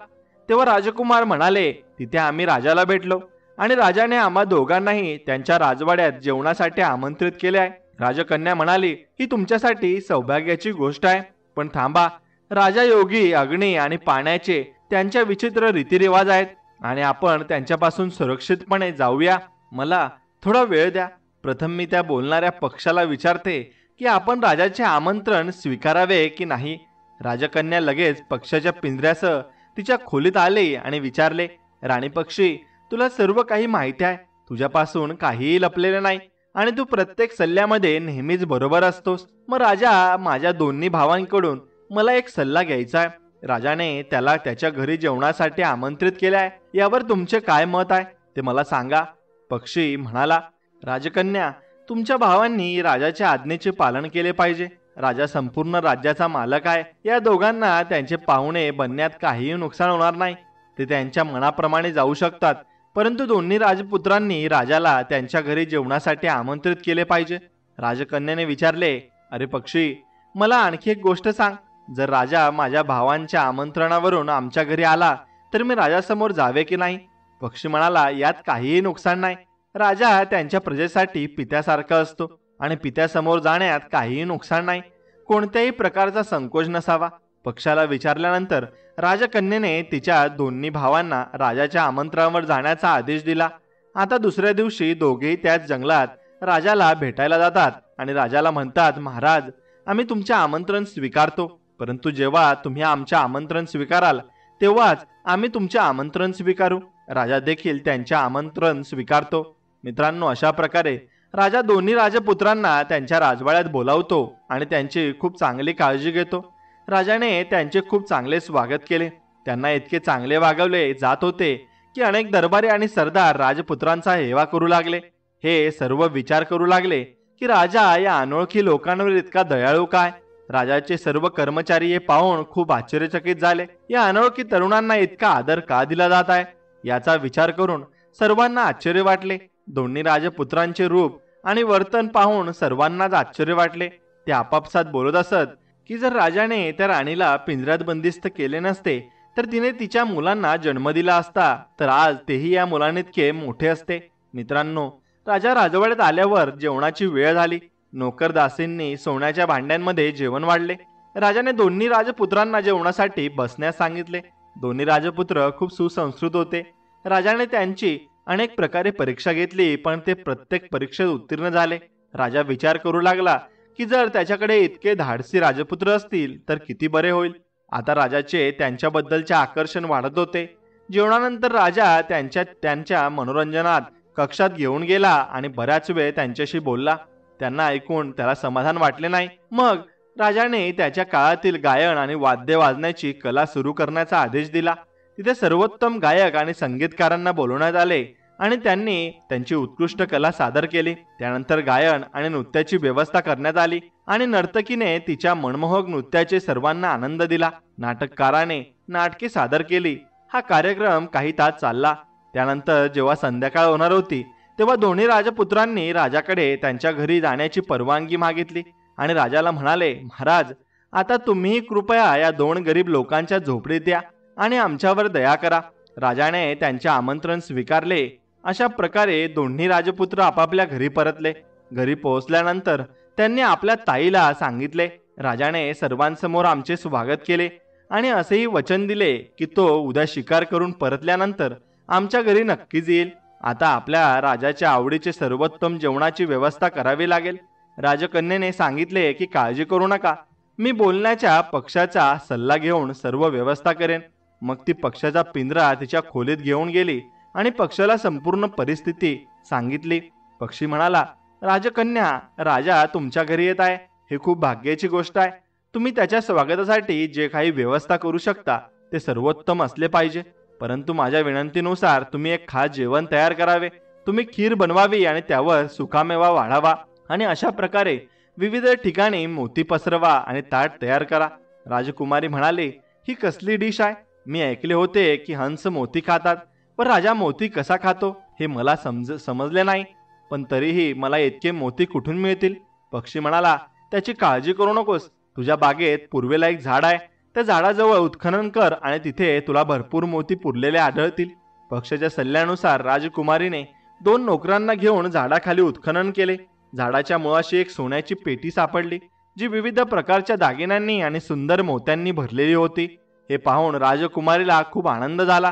तेव्हा राजकुमार म्हणाले, तिथे आम्ही राजाला भेटलो आणि राजाने आम्हा दोघांनाही त्यांच्या राजवाड्यात जेवणासाठी आमंत्रित केले आहे. राजकन्या म्हणाली, ही तुमच्यासाठी सौभाग्याची गोष्ट आहे. पण थांबा, राजा योगी अग्नी आणि पाण्याचे त्यांच्या विचित्र रीतिरिवाज आहेत आणि आपण त्यांच्यापासून सुरक्षितपणे जाऊया. मला थोडा वेळ द्या. प्रथम मी त्या बोलणाऱ्या पक्षाला विचारते की आपण राजाचे आमंत्रण स्वीकारावे की नाही. राजकन्या लगेच पक्षाच्या पिंजऱ्यासह तिच्या खोलीत आले आणि विचारले, राणी पक्षी, तुला सर्व काही माहिती आहे, तुझ्यापासून काहीही लपलेले नाही आणि तू प्रत्येक सल्ल्यामध्ये नेहमीच बरोबर असतोस. मग राजा, माझ्या दोन्ही भावांकडून मला एक सल्ला घ्यायचा आहे. राजाने त्याला त्याच्या घरी जेवणासाठी आमंत्रित केले आहे. यावर तुमचे काय मत आहे ते मला सांगा. पक्षी म्हणाला, राजकन्या, तुमच्या भावांनी राजाच्या आज्ञेचे पालन केले पाहिजे. राजा संपूर्ण राज्याचा मालक आहे. या दोघांना त्यांचे पाहुणे बनण्यात काहीही नुकसान होणार नाही. ते त्यांच्या मनाप्रमाणे जाऊ शकतात, परंतु दोन्ही राजपुत्रांनी राजाला त्यांच्या घरी जेवणासाठी आमंत्रित केले पाहिजे. राजकन्याने विचारले, अरे पक्षी, मला आणखी एक गोष्ट सांग. जर राजा माझ्या भावांच्या आमंत्रणावरून आमच्या घरी आला तर मी राजासमोर जावे की नाही? पक्षी म्हणाला, यात काहीही नुकसान नाही. राजा त्यांच्या प्रजेसाठी पित्यासारखा असतो आणि पित्यासमोर जाण्यात काहीही नुकसान नाही. कोणत्याही प्रकारचा संकोच नसावा. पक्षाला विचारल्यानंतर राजकन्येने तिच्या दोन्ही भावांना राजाच्या आमंत्रणावर जाण्याचा आदेश दिला. आता दुसऱ्या दिवशी दोघेही त्याच जंगलात राजाला भेटायला जातात आणि राजाला म्हणतात, महाराज, आम्ही तुमचे आमंत्रण स्वीकारतो, परंतु जेव्हा तुम्ही आमचे आमंत्रण स्वीकाराल तेव्हाच आम्ही तुमचे आमंत्रण स्वीकारू. राजा देखील त्यांचे आमंत्रण स्वीकारतो. मित्रांनो, अशा प्रकारे राजा दोन्ही राजपुत्रांना त्यांच्या राजवाड्यात बोलावतो आणि त्यांची खूप चांगली काळजी घेतो. राजाने त्यांचे खूप चांगले स्वागत केले. त्यांना इतके चांगले वागवले जात होते की अनेक दरबारी आणि सरदार राजपुत्रांचा हेवा करू लागले. हे सर्व विचार करू लागले की राजा या अनोळखी लोकांवर इतका दयाळू काय? राजाचे सर्व कर्मचारी हे पाहून खूप आश्चर्यचकित झाले. या अनोळखी तरुणांना इतका आदर का दिला जात आहे याचा विचार करून सर्वांना आश्चर्य वाटले. दोन्ही राजपुत्रांचे रूप आणि वर्तन पाहून सर्वांनाच आश्चर्य वाटले. ते आपापसात बोलत असत की जर राजाने त्या राणीला पिंजऱ्यात बंदिस्त केले नसते तर तिने तिच्या मुलांना जन्म दिला असता, तर आज तेही या मुलांइतके मोठे असते. मित्रांनो, राजा राजवाड्यात आल्यावर जेवणाची वेळ झाली. नोकरदासींनी सोन्याच्या भांड्यांमध्ये जेवण वाढले. राजाने दोन्ही राजपुत्रांना जेवणासाठी बसण्यास सांगितले. दोन्ही राजपुत्र खूप सुसंस्कृत होते. राजाने त्यांची अनेक प्रकारे परीक्षा घेतली, पण ते प्रत्येक परीक्षेत उत्तीर्ण झाले. राजा विचार करू लागला की जर त्याच्याकडे इतके धाडसी राजपुत्र असतील तर किती बरे होईल. आता राजाचे त्यांच्याबद्दलचे आकर्षण वाढत होते. जेवणानंतर राजा त्यांच्या मनोरंजनात कक्षात घेऊन गेला आणि बऱ्याच वेळ त्यांच्याशी बोलला. त्यांना ऐकून त्याला समाधान वाटले नाही. मग राजाने त्याच्या काळातील गायन आणि वाद्य वाजण्याची कला सुरू करण्याचा आदेश दिला. तिथे सर्वोत्तम गायक आणि संगीतकारांना बोलवण्यात आले आणि त्यांनी त्यांची उत्कृष्ट कला सादर केली. त्यानंतर गायन आणि नृत्याची व्यवस्था करण्यात आली आणि नर्तकीने तिच्या मनमोहक नृत्याचे सर्वांना आनंद दिला. नाटककाराने नाटके सादर केली. हा कार्यक्रम काही तास चालला. त्यानंतर जेव्हा संध्याकाळ होणार होती तेव्हा दोन्ही राजपुत्रांनी राजाकडे त्यांच्या घरी जाण्याची परवानगी मागितली आणि राजाला म्हणाले, महाराज, आता तुम्ही कृपया या 2 गरीब लोकांच्या झोपडीत या आणि आमच्यावर दया करा. राजाने त्यांचे आमंत्रण स्वीकारले. अशा प्रकारे दोन्ही राजपुत्र आपापल्या घरी परतले. घरी पोहोचल्यानंतर त्यांनी आपल्या ताईला सांगितले. राजाने सर्वांसमोर आमचे स्वागत केले आणि असेही वचन दिले की तो उद्या शिकार करून परतल्यानंतर आमच्या घरी नक्कीच येईल. आता आपल्या राजाच्या आवडीचे सर्वोत्तम जेवणाची व्यवस्था करावी लागेल. राजकन्येने सांगितले की काळजी करू नका, मी बोलण्याच्या पक्षाचा सल्ला घेऊन सर्व व्यवस्था करेन. मग ती पक्षाचा पिंजरा तिच्या खोलीत घेऊन गेली आणि पक्षाला संपूर्ण परिस्थिती सांगितली. पक्षी म्हणाला, राजकन्या, राजा तुमच्या घरी येत आहे, हे खूप भाग्याची गोष्ट आहे. तुम्ही त्याच्या स्वागतासाठी जे काही व्यवस्था करू शकता ते सर्वोत्तम असले पाहिजे. परंतु माझ्या विनंतीनुसार तुम्ही एक खास जेवण तयार करावे. तुम्ही खीर बनवावी आणि त्यावर सुकामेवा वाढावा आणि अशा प्रकारे विविध ठिकाणी मोती पसरवा आणि ताट तयार करा. राजकुमारी म्हणाली, ही कसली डिश आहे? मी ऐकले होते की हंस मोती खातात, पण राजा मोती कसा खातो हे मला समजले नाही. पण तरीही मला इतके मोती कुठून मिळतील? पक्षी म्हणाला, त्याची काळजी करू नकोस. तुझ्या बागेत पूर्वेला एक झाड आहे. त्या झाडाजवळ उत्खनन कर आणि तिथे तुला भरपूर मोती पुरलेले आढळतील. पक्षाच्या सल्ल्यानुसार राजकुमारीने 2 नोकरांना घेऊन झाडाखाली उत्खनन केले. झाडाच्या मुळाशी एक सोन्याची पेटी सापडली, जी विविध प्रकारच्या दागिन्यांनी आणि सुंदर मोत्यांनी भरलेली होती. हे पाहून राजकुमारीला खूप आनंद झाला.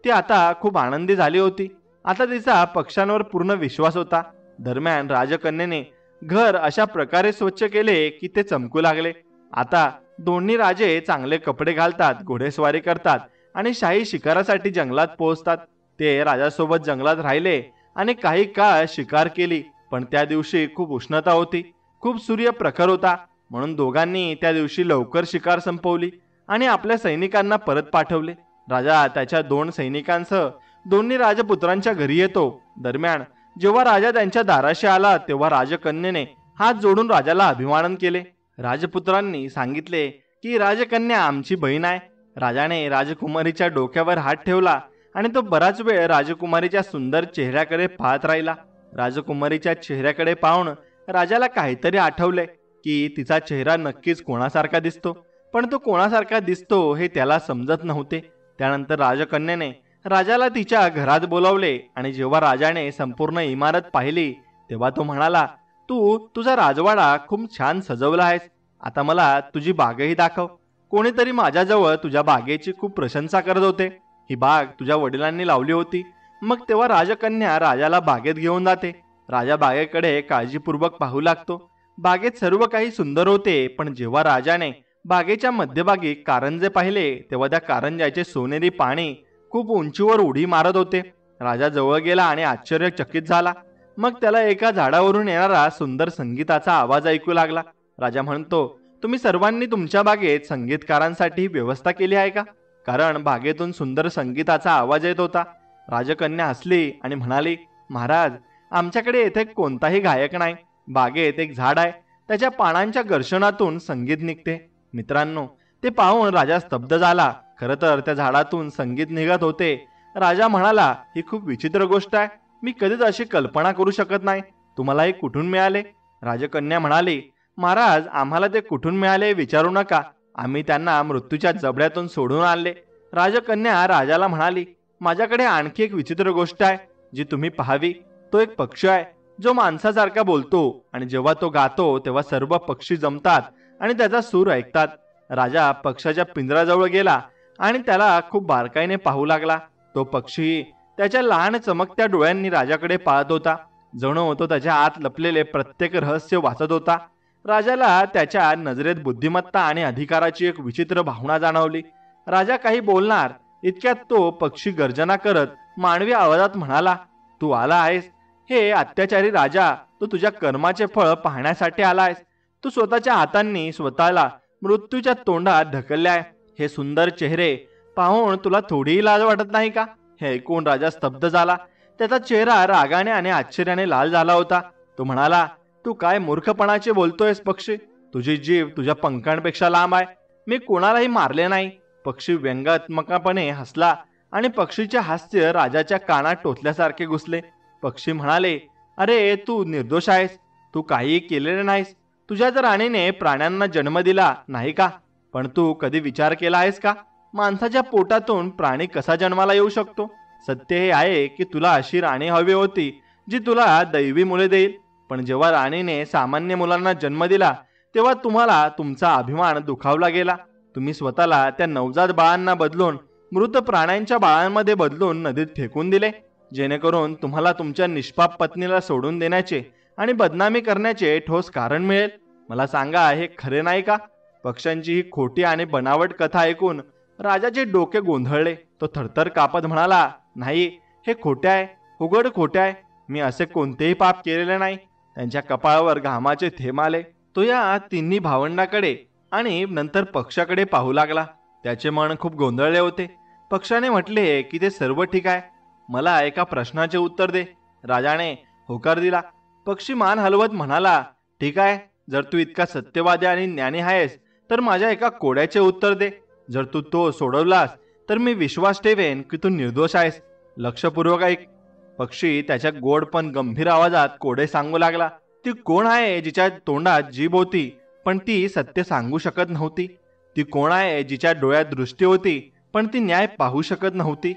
ती आता खूप आनंदी झाली होती. आता तिचा पक्ष्यांवर पूर्ण विश्वास होता. दरम्यान राजकन्येने घर अशा प्रकारे स्वच्छ केले की ते चमकू लागले. आता दोन्ही राजे चांगले कपडे घालतात, घोडेस्वारी करतात आणि शाही शिकारासाठी जंगलात पोहोचतात. ते राजासोबत जंगलात राहिले आणि काही काळ शिकार केली. पण त्या दिवशी खूप उष्णता होती, खूप सूर्य प्रखर होता, म्हणून दोघांनी त्या दिवशी लवकर शिकार संपवली आणि आपल्या सैनिकांना परत पाठवले. राजा त्याच्या 2 सैनिकांसह दोन्ही राजपुत्रांच्या घरी येतो. दरम्यान जेव्हा राजा त्यांच्या दाराशी आला तेव्हा राजकन्येने हात जोडून राजाला अभिवादन केले. राजपुत्रांनी सांगितले की राजकन्या आमची बहीण आहे. राजाने राजकुमारीच्या डोक्यावर हात ठेवला आणि तो बराच वेळ राजकुमारीच्या सुंदर चेहऱ्याकडे पाहत राहिला. राजकुमारीच्या चेहऱ्याकडे पाहून राजाला काहीतरी आठवले की तिचा चेहरा नक्कीच कोणासारखा दिसतो, पण तो कोणासारखा दिसतो हे त्याला समजत नव्हते. त्यानंतर राजकन्याने राजाला तिच्या घरात बोलावले आणि जेव्हा राजाने संपूर्ण इमारत पाहिली तेव्हा तो म्हणाला, तू तुझा राजवाडा खूप छान सजवला आहेस. आता मला तुझी बागही दाखव. कोणीतरी माझ्याजवळ तुझ्या बागेची खूप प्रशंसा करत होते. ही बाग तुझ्या वडिलांनी लावली होती. मग तेव्हा राजकन्या राजाला बागेत घेऊन जाते. राजा बागेकडे काळजीपूर्वक पाहू लागतो. बागेत सर्व काही सुंदर होते, पण जेव्हा राजाने बागेच्या मध्यभागी कारंजे पाहिले तेव्हा त्या कारंजाचे सोनेरी पाणी खूप उंचीवर उडी मारत होते. राजा जवळ गेला आणि आश्चर्यचकित झाला. मग त्याला एका झाडावरून येणारा सुंदर संगीताचा आवाज ऐकू लागला. राजा म्हणतो, तुम्ही सर्वांनी तुमच्या बागेत संगीतकारांसाठी व्यवस्था केली आहे का? कारण बागेतून सुंदर संगीताचा आवाज येत होता. राजकन्या हसली आणि म्हणाली, महाराज, आमच्याकडे येथे कोणताही गायक नाही. बागेत एक झाड आहे, त्याच्या पानांच्या घर्षणातून संगीत निघते. मित्रांनो, ते पाहून राजा स्तब्ध झाला. खरं तर त्या झाडातून संगीत निघत होते. राजा म्हणाला, ही खूप विचित्र गोष्ट आहे. मी कधीच अशी कल्पना करू शकत नाही. तुम्हाला हे कुठून मिळाले? राजकन्या म्हणाली, महाराज, आम्हाला ते कुठून मिळाले विचारू नका. आम्ही त्यांना मृत्यूच्या जबड्यातून सोडून आणले. राजकन्या राजाला म्हणाली, माझ्याकडे आणखी एक विचित्र गोष्ट आहे जी तुम्ही पाहावी. तो एक पक्षी आहे जो माणसासारखा बोलतो आणि जेव्हा तो गातो तेव्हा सर्व पक्षी जमतात आणि त्याचा सूर ऐकतात. राजा पक्षाच्या पिंजऱ्याजवळ गेला आणि त्याला खूप बारकाईने पाहू लागला. तो पक्षी त्याच्या लहान चमकत्या डोळ्यांनी राजाकडे पाहत होता. जणू तो त्याच्या आत लपलेले प्रत्येक रहस्य वाचत होता. राजाला त्याच्या नजरेत बुद्धिमत्ता आणि अधिकाराची एक विचित्र भावना जाणवली. राजा काही बोलणार इतक्यात तो पक्षी गर्जना करत मानवी आवाजात म्हणाला, तू आला आहेस हे अत्याचारी राजा, तू तुझ्या कर्माचे फळ पाहण्यासाठी आला आहेस. तू स्वतःच्या हातांनी स्वतःला मृत्यूच्या तोंडात ढकलले आहे. हे सुंदर चेहरे पाहून तुला थोडीही लाज वाटत नाही का? हे ऐकून राजा स्तब्ध झाला. त्याचा चेहरा रागाने आणि आश्चर्याने लाल झाला होता. तो म्हणाला, तू काय मूर्खपणाचे बोलतोयस पक्षी? तुझी जीभ तुझ्या पंखांपेक्षा लांब आहे. मी कोणालाही मारले नाही. पक्षी व्यंगात्मकपणे हसला आणि पक्षीचे हास्य राजाच्या कानात टोचल्यासारखे घुसले. पक्षी म्हणाले, अरे तू निर्दोष आहेस. तू काहीही केलेले नाहीस. तुझ्या तर राणीने प्राण्यांना जन्म दिला नाही का? पण तू कधी विचार केला आहेस का, माणसाच्या पोटातून प्राणी कसा जन्माला येऊ शकतो? सत्य हे आहे की तुला अशी राणी हवी होती जी तुला दैवी मुले देईल. पण जेव्हा राणीने सामान्य मुलांना जन्म दिला तेव्हा तुम्हाला तुमचा अभिमान दुखावला गेला. तुम्ही स्वतःला त्या नवजात बाळांना बदलून मृत प्राण्यांच्या बाळांमध्ये बदलून नदीत फेकून दिले, जेणेकरून तुम्हाला तुमच्या निष्पाप पत्नीला सोडून देण्याचे आणि बदनामी करण्याचे ठोस कारण मिळेल. मला सांगा, हे खरे नाही का? पक्ष्यांची ही खोटी आणि बनावट कथा ऐकून राजाचे डोके गोंधळले. तो थरथर कापत म्हणाला, नाही, हे खोटे आहे, उघड खोटे आहे. मी असे कोणतेही पाप केलेले नाही. त्यांच्या कपाळावर घामाचे थेंब आले. तो या तिन्ही भावंडाकडे आणि नंतर पक्षाकडे पाहू लागला. त्याचे मन खूप गोंधळले होते. पक्षाने म्हटले की ते सर्व ठीक आहे, मला एका प्रश्नाचे उत्तर दे. राजाने होकार दिला. पक्षी मान हलवत म्हणाला, ठीक आहे, जर तू इतका सत्यवादी आणि ज्ञानी आहेस तर माझ्या एका कोड्याचे उत्तर दे. जर तू तो सोडवलास तर मी विश्वास ठेवेन की तू निर्दोष आहेस. लक्षपूर्वक ऐक. पक्षी त्याच्या गोड पण गंभीर आवाजात कोडे सांगू लागला. ती कोण आहे जिच्या तोंडात जीभ होती पण ती सत्य सांगू शकत नव्हती? ती कोण आहे जिच्या डोळ्यात दृष्टी होती पण ती न्याय पाहू शकत नव्हती?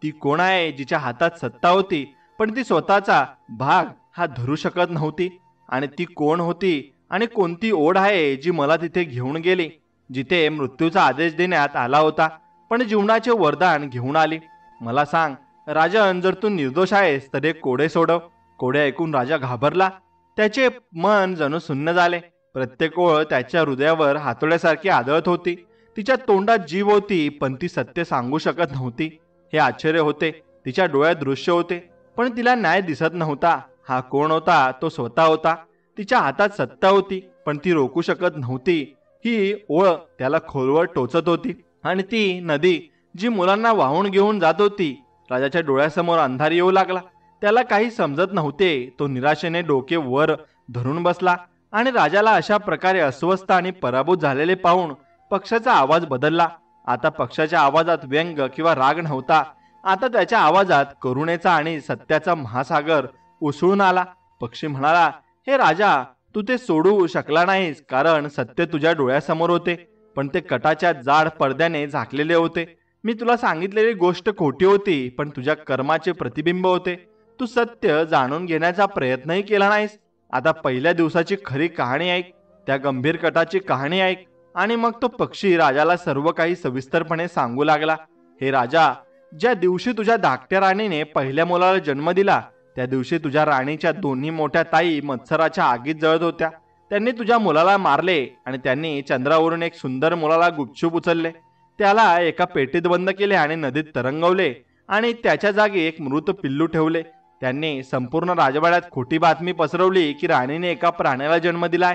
ती कोण आहे जिच्या हातात सत्ता होती पण ती स्वतःचा भाग हा धरू शकत नव्हती? आणि ती कोण होती आणि कोणती ओढ आहे जी मला तिथे घेऊन गेली, जिथे मृत्यूचा आदेश देण्यात आला होता पण जीवनाचे वरदान घेऊन आली? मला सांग राजन, जर तू निर्दोष आहेस तर एक कोडे सोडव. कोडे ऐकून राजा घाबरला. त्याचे मन जणू शून्य झाले. प्रत्येक ओळ त्याच्या हृदयावर हातोड्यासारखी आदळत होती. तिच्या तोंडात जीभ होती पण ती सत्य सांगू शकत नव्हती. हे आश्चर्य होते. तिच्या डोळ्यात दृश्य होते पण तिला न्याय दिसत नव्हता. हा कोण होता? तो स्वतः होता. तिच्या हातात सत्ता होती पण ती रोखू शकत नव्हती. ही ओळ त्याला खोलवर टोचत होती आणि ती नदी जी मुलांना वाहून घेऊन जात होती. राजाच्या डोळ्यासमोर अंधार येऊ लागला. त्याला काही समजत नव्हते. तो निराशेने डोके वर धरून बसला आणि राजाला अशा प्रकारे अस्वस्थ आणि पराभूत झालेले पाहून पक्षाचा आवाज बदलला. आता पक्षाच्या आवाजात व्यंग किंवा राग नव्हता. आता त्याच्या आवाजात करुणेचा आणि सत्याचा महासागर उसळून आला. पक्षी म्हणाला, हे राजा, तू ते सोडू शकला नाहीस कारण सत्य तुझ्या डोळ्यासमोर होते पण ते कटाच्या जाड पडद्याने झाकलेले होते. मी तुला सांगितलेली गोष्ट खोटी होती पण तुझ्या कर्माचे प्रतिबिंब होते. तू सत्य जाणून घेण्याचा प्रयत्नही केला नाहीस. आता पहिल्या दिवसाची खरी कहाणी ऐक, त्या गंभीर कटाची कहाणी ऐक. आणि मग तो पक्षी राजाला सर्व काही सविस्तरपणे सांगू लागला. हे राजा, ज्या दिवशी तुझ्या धाकट्या राणीने पहिल्या मुलाला जन्म दिला त्या दिवशी तुझ्या राणीच्या दोन्ही मोठ्या ताई मत्सराच्या आगीत जळत होत्या. त्यांनी तुझ्या मुलाला मारले आणि त्यांनी चंद्रावरून एक सुंदर मुलाला गुपचूप उचलले. त्याला एका पेटीत बंद केले आणि नदीत तरंगवले आणि त्याच्या जागी एक मृत पिल्लू ठेवले. त्यांनी संपूर्ण राजवाड्यात खोटी बातमी पसरवली की राणीने एका प्राण्याला जन्म दिलाय.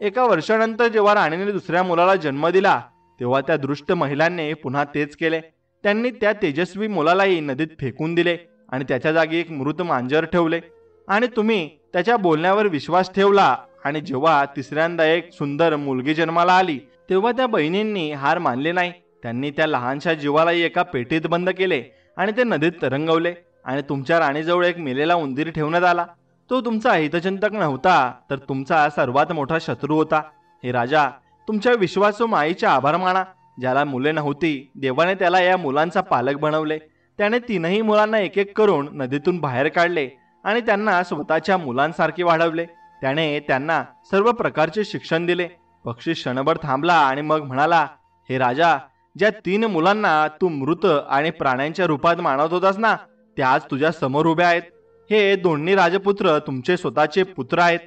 एका वर्षानंतर जेव्हा राणीने दुसऱ्या मुलाला जन्म दिला तेव्हा त्या दृष्ट महिलांनी पुन्हा तेच केले. त्यांनी त्या तेजस्वी मुलालाही नदीत फेकून दिले आणि त्याच्या जागी एक मृत मांजर ठेवले. आणि तुम्ही त्याच्या बोलण्यावर विश्वास ठेवला आणि जेव्हा तिसऱ्यांदा एक सुंदर मुलगी जन्माला आली तेव्हा त्या बहिणींनी हार मानले नाही. त्यांनी त्या लहानशा जीवालाही एका पेटीत बंद केले आणि ते नदीत तरंगवले. आणि तुमच्या राणीजवळ एक मेलेला उंदीर ठेवण्यात आला. तो तुमचा हितचिंतक नव्हता तर तुमचा सर्वात मोठा शत्रू होता. हे राजा, तुमच्या विश्वासू माईचे आभार माना. ज्याला मुले नव्हती देवाने त्याला या मुलांचा पालक बनवले. त्याने तीनही मुलांना एक एक करून नदीतून बाहेर काढले आणि त्यांना स्वतःच्या मुलांसारखे वाढवले. त्याने त्यांना सर्व प्रकारचे शिक्षण दिले. पक्षी क्षणभर थांबला आणि मग म्हणाला, हे राजा, ज्या 3 मुलांना तू मृत आणि प्राण्यांच्या रूपात मानत होतास ना, त्या आज तुझ्या समोर उभ्या आहेत. हे दोन्ही राजपुत्र तुमचे स्वतःचे पुत्र आहेत,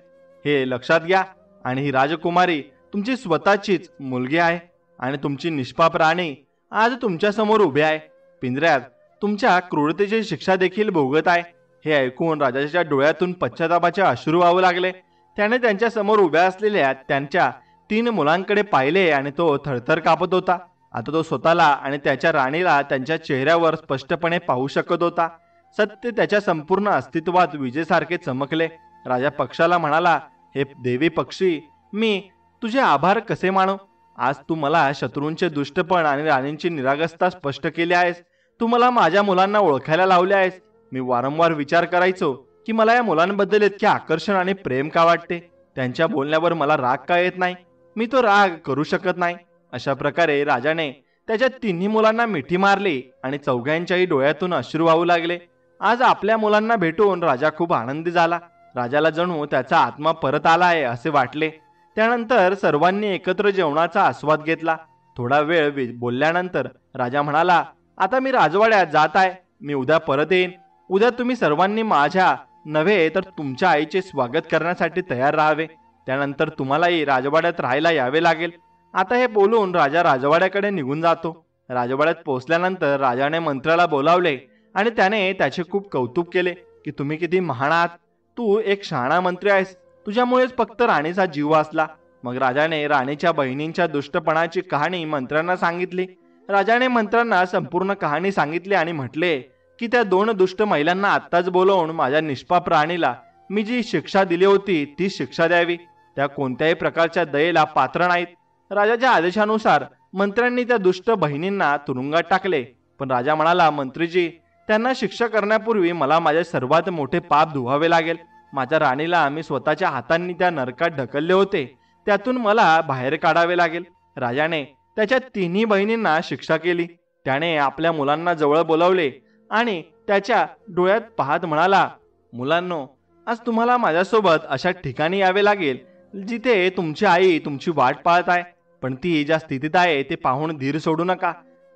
हे लक्षात घ्या. आणि ही राजकुमारी तुमची स्वतःचीच मुलगी आहे आणि तुमची निष्पाप राणी आज तुमच्या समोर उभी आहे. पिंजऱ्यात तुमच्या क्रूरतेची शिक्षा देखील भोगत आहे। हे ऐकून राजाच्या डोळ्यातून पश्चातापाचे अश्रू वाहू लागले। त्याने त्यांच्या समोर उभ्या असलेल्या त्यांच्या 3 मुलांकडे पाहिले आणि तो थरथर कापत होता। आता तो स्वतःला आणि त्याच्या राणीला त्यांच्या चेहऱ्यावर स्पष्टपणे पाहू शकत होता। सत्य त्याच्या संपूर्ण अस्तित्वात विजेसारखे चमकले। राजा पक्षाला म्हणाला, हे देवी पक्षी, मी तुझे आभार कसे मानू? आज तू मला शत्रूंचे दुष्टपण आणि राणींची निरागसता स्पष्ट केली आहेस। तू मला माझ्या मुलांना ओळखायला लावले आहेस। मी वारंवार विचार करायचो की मला या मुलांबद्दल इतके आकर्षण आणि प्रेम का वाटते। त्यांच्या बोलण्यावर मला राग का येत नाही? मी तो राग करू शकत नाही। अशा प्रकारे राजाने त्याच्या 3 मुलांना मिठी मारली आणि चौघांच्याही डोळ्यातून अश्रू वाहू लागले। आज आपल्या मुलांना भेटून राजा खूप आनंदी झाला। राजाला जणू त्याचा आत्मा परत आला आहे असे वाटले। त्यानंतर सर्वांनी एकत्र जेवणाचा आस्वाद घेतला। थोडा वेळ बोलल्यानंतर राजा म्हणाला, आता मी राजवाड्यात जात आहे। मी उद्या परत येईन। उद्या तुम्ही सर्वांनी माझ्या नव्हे तर तुमच्या आईचे स्वागत करण्यासाठी तयार राहावे। त्यानंतर तुम्हालाही राजवाड्यात राहायला यावे लागेल। आता हे बोलून राजा राजवाड्याकडे निघून जातो। राजवाड्यात पोहोचल्यानंतर राजाने मंत्र्याला बोलावले आणि त्याने त्याचे खूप कौतुक केले की तुम्ही किती महान आहात। तू एक शहाणा मंत्री आहेस। तुझ्यामुळेच फक्त राणीचा जीव वाचला। मग राजाने राणीच्या बहिणींच्या दुष्टपणाची कहाणी मंत्र्यांना सांगितली। राजाने मंत्र्यांना संपूर्ण कहाणी सांगितली आणि म्हटले की त्या 2 दुष्ट महिलांना आत्ताच बोलावून माझ्या निष्पाप राणीला मी जी शिक्षा दिली होती ती शिक्षा द्यावी। त्या कोणत्याही प्रकारच्या दयेला पात्र नाहीत। राजाच्या आदेशानुसार मंत्र्यांनी त्या दुष्ट बहिणींना तुरुंगात टाकले। पण राजा म्हणाला, मंत्रीजी, त्यांना शिक्षा करण्यापूर्वी मला माझे सर्वात मोठे पाप धुवावे लागेल। माझ्या राणीला आम्ही स्वतःच्या हातांनी त्या नरकात ढकलले होते, त्यातून मला बाहेर काढावे लागेल। राजाने त्याच्या 3 बहिणींना शिक्षा केली। त्याने आपल्या मुलांना जवळ बोलावले आणि त्याच्या डोळ्यात पाहत म्हणाला, मुलांनो, आज तुम्हाला माझ्यासोबत अशा ठिकाणी यावे लागेल जिथे तुमची आई तुमची वाट पाहत आहे। पण ती ज्या स्थितीत आहे ते पाहून धीर सोडू नका।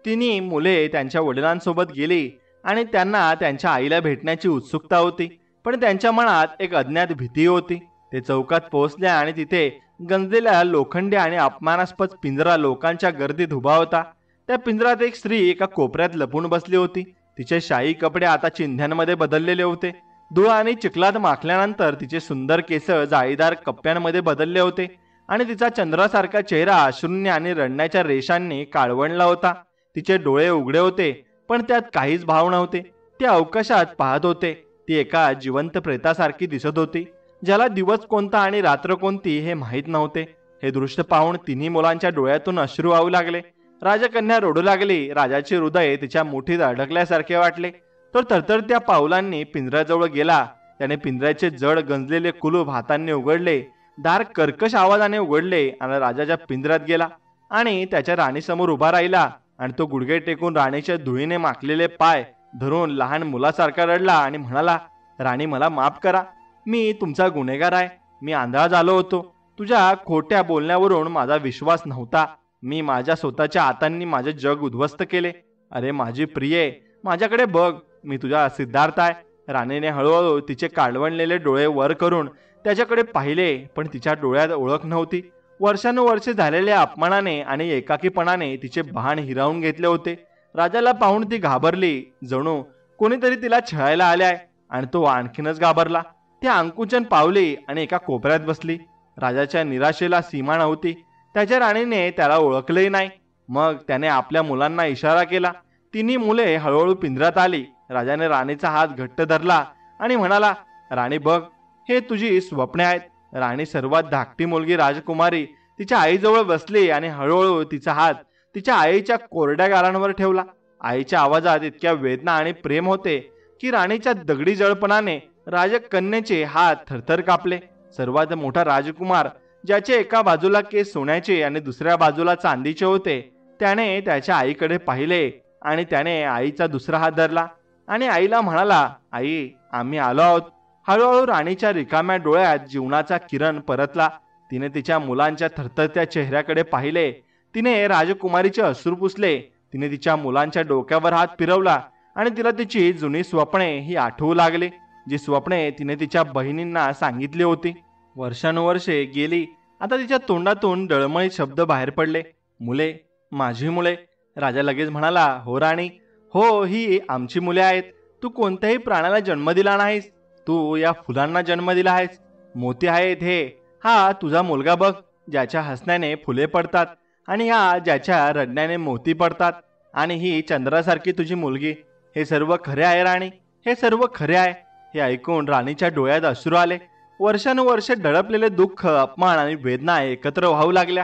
3 मुले त्यांच्या वडिलांसोबत गेली आणि त्यांना त्यांच्या आईला भेटण्याची उत्सुकता होती, पण त्यांच्या मनात एक अज्ञात भीती होती। ते चौकात पोहोचल्या आणि तिथे गंजलेला लोखंडी आणि अपमानास्पद पिंजरा लोकांच्या गर्दीत उभा होता। त्या पिंजरात एक स्त्री एका कोपऱ्यात लपून बसली होती। तिचे शाही कपडे आता चिंध्यांमध्ये बदललेले होते। धूळ आणि चिखलात माखल्यानंतर तिचे सुंदर केस जाळीदार कप्प्यांमध्ये बदलले होते आणि तिचा चंद्रासारखा चेहरा अश्रूंनी आणि रडण्याच्या रेषांनी काळवंडला होता। तिचे डोळे उघडे होते, पण त्यात काहीच भाव नव्हते। ते अवकाशात पाहत होते। ती एका जिवंत प्रेतासारखी दिसत होती, ज्याला दिवस कोणता आणि रात्र कोणती हे माहीत नव्हते। हे दृश्य पाहून 3 मुलांच्या डोळ्यातून अश्रू वाहू लागले। राजकन्या रडू लागली। राजाचे हृदय तिच्या मुठीत अडकल्यासारखे वाटले। तो थरथरत्या पावलांनी पिंजऱ्याजवळ गेला। त्याने पिंजऱ्याचे जड गंजलेले कुलूप हातांनी उघडले। दार कर्कश आवाजाने उघडले आणि राजाच्या पिंजऱ्यात गेला आणि त्याच्या राणीसमोर उभा राहिला आणि तो गुडघे टेकून राणीच्या धुळीने माखलेले पाय धरून लहान मुलासारखा रडला आणि म्हणाला, राणी, मला माफ करा। मी तुमचा गुन्हेगार आहे। मी आंधळा झालो होतो। तुझ्या खोट्या बोलण्यावरून माझा विश्वास नव्हता। मी माझ्या स्वतःच्या हातांनी माझे जग उद्ध्वस्त केले। अरे माझी प्रिये, माझ्याकडे बघ, मी तुझा सिद्धार्थ आहे। राणीने हळूहळू तिचे काळवंडलेले डोळे वर करून त्याच्याकडे पाहिले, पण तिच्या डोळ्यात ओळख नव्हती। वर्षानुवर्षे झालेल्या अपमानाने आणि एकाकीपणाने तिचे भान हिरावून घेतले होते। राजाला पाहून ती घाबरली, जणू कोणीतरी तिला छळायला आले आहे, आणि तो आणखीनच घाबरला। ती अंकुचन पावली आणि एका कोपऱ्यात बसली। राजाच्या निराशेला सीमा नव्हती। त्याच्या राणीने त्याला ओळखलेही नाही। मग त्याने आपल्या मुलांना इशारा केला। 3 मुले हळूहळू पिंजऱ्यात आली। राजाने राणीचा हात घट्ट धरला आणि म्हणाला, राणी बघ, हे तुझी स्वप्ने आहेत। राणी, सर्वात धाकटी मुलगी राजकुमारी, तिच्या आईजवळ बसली आणि हळूहळू तिचा हात तिच्या आईच्या कोरड्या गालांवर ठेवला। आईच्या आवाजात इतक्या वेदना आणि प्रेम होते की राणीच्या दगडी जळपणाने राजकन्येचे हात थरथर कापले। सर्वात मोठा राजकुमार, ज्याचे एका बाजूला केस सोन्याचे आणि दुसऱ्या बाजूला चांदीचे होते, त्याने त्याच्या आईकडे पाहिले आणि त्याने आईचा दुसरा हात धरला आणि आईला म्हणाला, आई, आम्ही आलो आहोत। हळूहळू राणीच्या रिकाम्या डोळ्यात जीवनाचा किरण परतला। तिने तिच्या मुलांच्या थरथरत्या चेहऱ्याकडे पाहिले। तिने राजकुमारीचे अश्रू पुसले। तिने तिच्या मुलांच्या डोक्यावर हात फिरवला आणि तिला तिची जुनी स्वप्ने ही आठवू लागली, जी स्वप्ने तिने तिच्या बहिणींना सांगितली होती। वर्षानुवर्षे गेली। आता तिच्या तोंडातून डळमळीत शब्द बाहेर पडले, मुले, माझी मुले। राजा लगेच म्हणाला, हो राणी, हो, ही आमची मुले आहेत. तू कोणत्याही प्राण्याला जन्म दिला नाहीस. तू या फुलांना जन्म दिला आहेस. मोती आहेत हे. हा तुझा मुलगा बघ, ज्याच्या हसण्याने फुले पडतात, आणि हा ज्याच्या रडण्याने मोती पडतात. आणि ही चंद्रासारखी तुझी मुलगी. हे सर्व खरे आहे राणी, हे सर्व खरे आहे. हे ऐकून राणीच्या डोळ्यात अश्रू आले. वर्षानुवर्षे दडपलेले दुःख, अपमान आणि वेदना एकत्र वाहू लागल्या.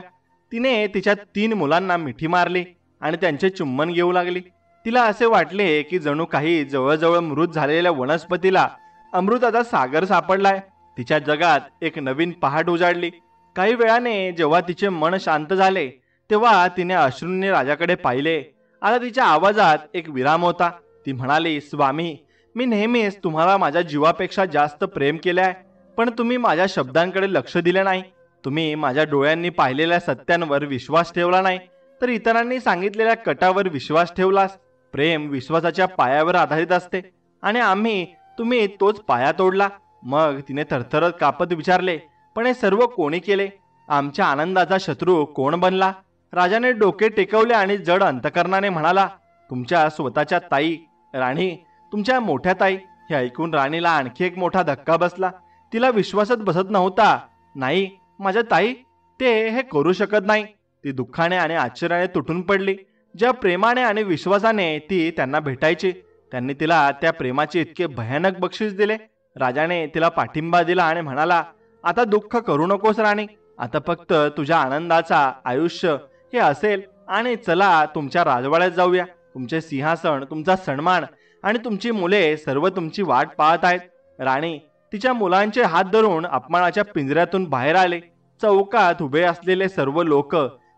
तिने तिच्या 3 मुलांना मिठी मारली आणि त्यांचे चुंबन घेऊ लागली. तिला असे वाटले की जणू काही जवळजवळ मृत झालेल्या वनस्पतीला अमृताचा सागर सापडलाय. तिच्या जगात एक नवीन पहाट उजाडली. काही वेळाने जेव्हा तिचे मन शांत झाले, तेव्हा तिने अश्रूंनी राजाकडे पाहिले. आता तिच्या आवाजात एक विराम होता. ती म्हणाली, स्वामी, मी नेहमीच तुम्हाला माझ्या जीवापेक्षा जास्त प्रेम केले आहे, पण तुम्ही माझ्या शब्दांकडे लक्ष दिले नाही. तुम्ही माझ्या डोळ्यांनी पाहिलेल्या सत्यांवर विश्वास ठेवला नाही, तर इतरांनी सांगितलेल्या कटावर विश्वास ठेवलास. प्रेम विश्वासाच्या पायावर आधारित असते, आणि तुम्ही तोच पाया तोडला. मग तिने थरथरत कापत विचारले, पण हे सर्व कोणी केले? आमच्या आनंदाचा शत्रू कोण बनला? राजाने डोके टेकवले आणि जड अंतकरणाने म्हणाला, तुमच्या स्वतःच्या ताई. राणी, तुमच्या मोठ्या ताई. हे ऐकून राणीला आणखी एक मोठा धक्का बसला. तिला विश्वासच बसत नव्हता. नाही, माझ्या ताई, ते हे करू शकत नाही. ती दुःखाने आणि आश्चर्याने तुटून पडली. ज्या प्रेमाने आणि विश्वासाने ती त्यांना भेटायची, त्यांनी तिला त्या प्रेमाचे इतके भयानक बक्षीस दिले. राजाने तिला पाठिंबा दिला आणि म्हणाला, आता दुःख करू नकोस राणी. आता फक्त तुझ्या आनंदाचा आयुष्य हे असेल, आणि चला तुमच्या राजवाड्यात जाऊया. तुमचे सिंहासन, तुमचा सन्मान आणि तुमची मुले सर्व तुमची वाट पाहत आहेत. राणी तिच्या मुलांचे हात धरून अपमानाच्या पिंजऱ्यातून बाहेर आले. चौकात उभे असलेले सर्व लोक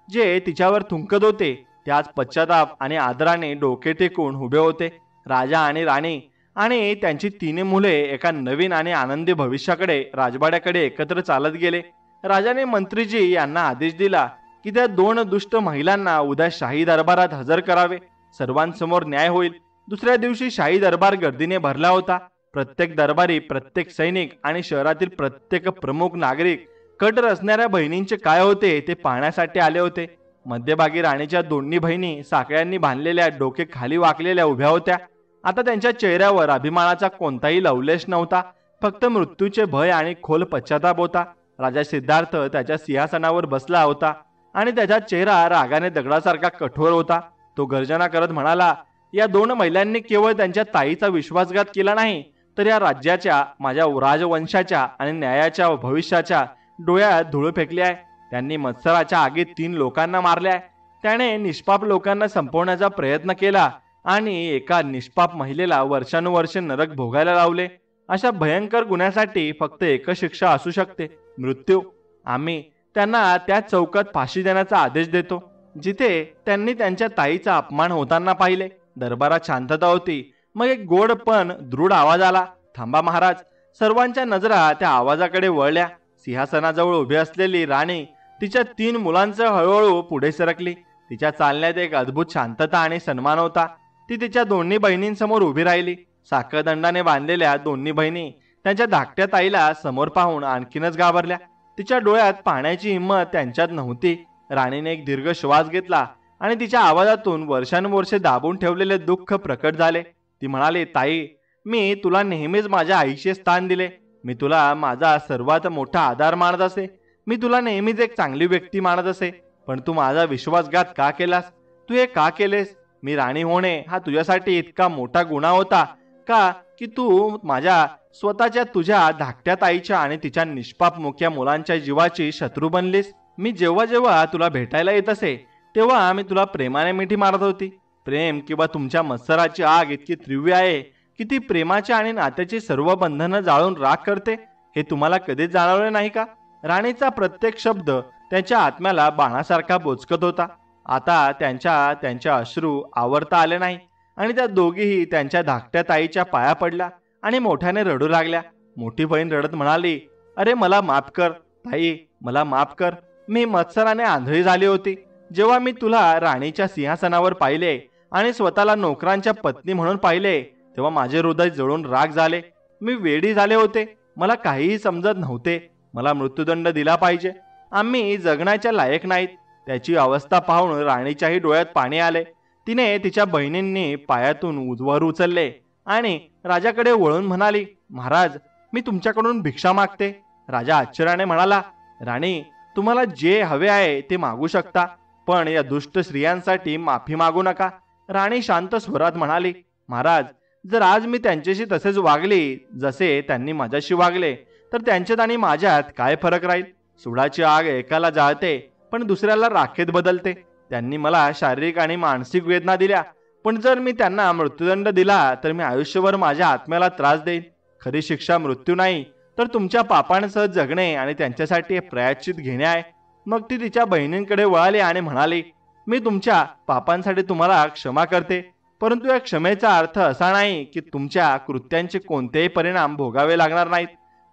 जे तिच्यावर थुंकत होते, त्याच पश्चाताप आणि आदराने डोके टेकून उभे होते. राजा आणि राणी आणि त्यांची 3 मुले एका नवीन आणि आनंदी भविष्याकडे, राजवाड्याकडे एकत्र चालत गेले. राजाने मंत्रीजी यांना आदेश दिला की त्या 2 दुष्ट महिलांना उद्या शाही दरबारात हजर करावे. सर्वांसमोर न्याय होईल. दुसऱ्या दिवशी शाही दरबार गर्दीने भरला होता. प्रत्येक दरबारी, प्रत्येक सैनिक आणि शहरातील प्रत्येक प्रमुख नागरिक कट रचणाऱ्या बहिणींचे काय होते ते पाहण्यासाठी आले होते. मध्यभागी राणीच्या दोन्ही बहिणी साखळ्यांनी बांधलेल्या, डोके खाली वाकलेल्या उभ्या होत्या. आता त्यांच्या चेहऱ्यावर अभिमानाचा कोणताही लवलेश नव्हता, फक्त मृत्यूचे भय आणि खोल पश्चाताप होता. राजा सिद्धार्थ त्याच्या सिंहासनावर बसला होता आणि त्याचा चेहरा रागाने दगडासारखा कठोर होता. तो गर्जना करत म्हणाला, या 2 महिलांनी केवळ त्यांच्या ताईचा विश्वासघात केला नाही, तर या राज्याच्या, माझ्या राजवंशाच्या आणि न्यायाच्या भविष्याच्या डोळ्यात धूळ फेकली आहे. त्यांनी मत्सराच्या आगीत 3 लोकांना मारले आहे. त्याने निष्पाप लोकांना संपवण्याचा प्रयत्न केला आणि एका निष्पाप महिलेला वर्षानुवर्षे नरक भोगायला लावले. अशा भयंकर गुन्ह्यासाठी फक्त एकच शिक्षा असू शकते, मृत्यू. आम्ही त्यांना त्या चौकात फाशी देण्याचा आदेश देतो, जिथे त्यांनी त्यांच्या ताईचा अपमान होताना पाहिले. दरबारात शांतता होती. मग एक गोड पण दृढ आवाज आला, थांबा महाराज. सर्वांच्या नजरा त्या आवाजाकडे वळल्या. सिंहासनाजवळ उभी असलेली राणी तिच्या 3 मुलांसह हळूहळू पुढे सरकली. तिच्या चालण्यात एक अद्भुत शांतता आणि सन्मान होता. ती तिच्या दोन्ही बहिणींसमोर उभी राहिली. साखळदंडाने बांधलेल्या दोन्ही बहिणी त्यांच्या धाकट्या ताईला समोर पाहून आणखीनच घाबरल्या. तिच्या डोळ्यात पाहण्याची हिंमत त्यांच्यात नव्हती. राणीने एक दीर्घ श्वास घेतला आणि तिच्या आवाजातून वर्षानुवर्षे दाबून ठेवलेले दुःख प्रकट झाले. ती म्हणाली, ताई, मी तुला नेहमीच माझ्या आईचे स्थान दिले. मी तुला माझा सर्वात मोठा आधार मानत असे. मी तुला नेहमीच एक चांगली व्यक्ती मानत असे. पण तू माझा विश्वासघात का केलास? तू हे का केलेस? मी राणी होणे हा तुझ्यासाठी इतका मोठा गुन्हा होता का, की तू माझ्या स्वतःच्या, तुझ्या धाकट्या ताईच्या आणि तिच्या निष्पाप मुक्या मुलांच्या जीवाची शत्रू बनलीस? मी जेव्हा जेव्हा तुला भेटायला येत असे, तेव्हा मी तुला प्रेमाने मिठी मारत होती. प्रेम किंवा तुमच्या मत्सराची आग इतकी तीव्र आहे की ती प्रेमाच्या आणि नात्याची सर्व बंधनं जाळून राख करते. हे तुम्हाला कधीच जाणवले नाही का? राणीचा प्रत्येक शब्द त्यांच्या आत्म्याला बाणासारखा बोचकत होता. आता त्यांच्या अश्रू आवरता आले नाही आणि त्या दोघीही त्यांच्या धाकट्या ताईच्या पाया पडल्या आणि मोठ्याने रडू लागल्या. मोठी बहीण रडत म्हणाली, अरे मला माफ कर ताई, मला माफ कर. मी मत्सराने आंधळी झाली होती. जेव्हा मी तुला राणीच्या सिंहासनावर पाहिले आणि स्वतःला नोकरांच्या पत्नी म्हणून पाहिले, तेव्हा माझे हृदय जळून राख झाले. मी वेडी झाले होते. मला काहीही समजत नव्हते. मला मृत्यूदंड दिला पाहिजे. आम्ही जगण्याच्या लायक नाहीत. त्याची अवस्था पाहून राणीच्याही डोळ्यात पाणी आले. तिने तिच्या बहिणींनी पायातून वर उचलले आणि राजाकडे वळून म्हणाली, महाराज, मी तुमच्याकडून भिक्षा मागते. राजा आश्चर्याने म्हणाला, राणी, तुम्हाला जे हवे आहे ते मागू शकता, पण या दुष्ट स्त्रियांसाठी माफी मागू नका. राणी शांत स्वरात म्हणाली, महाराज, जर आज मी त्यांच्याशी तसेच वागले जसे त्यांनी माझ्याशी वागले, तर त्यांच्यात आणि माझ्यात काय फरक राहील? सुडाची आग एकाला जाळते पण दुसऱ्याला राखेत बदलते. त्यांनी मला शारीरिक आणि मानसिक वेदना दिल्या, पण जर मी त्यांना मृत्यूदंड दिला तर मी आयुष्यभर माझ्या आत्म्याला त्रास देईन. खरी शिक्षा मृत्यू नाही, तर तुमच्या पापांसह जगणे आणि त्यांच्यासाठी प्रायश्चित घेणे आहे. मग ती तिच्या बहिणींकडे वळाली आणि म्हणाली, मी तुमच्या पापांसाठी तुम्हाला क्षमा करते, परंतु या क्षमेचा अर्थ असा नाही की तुमच्या कृत्यांचे कोणतेही परिणाम भोगावे लागणार नाहीत.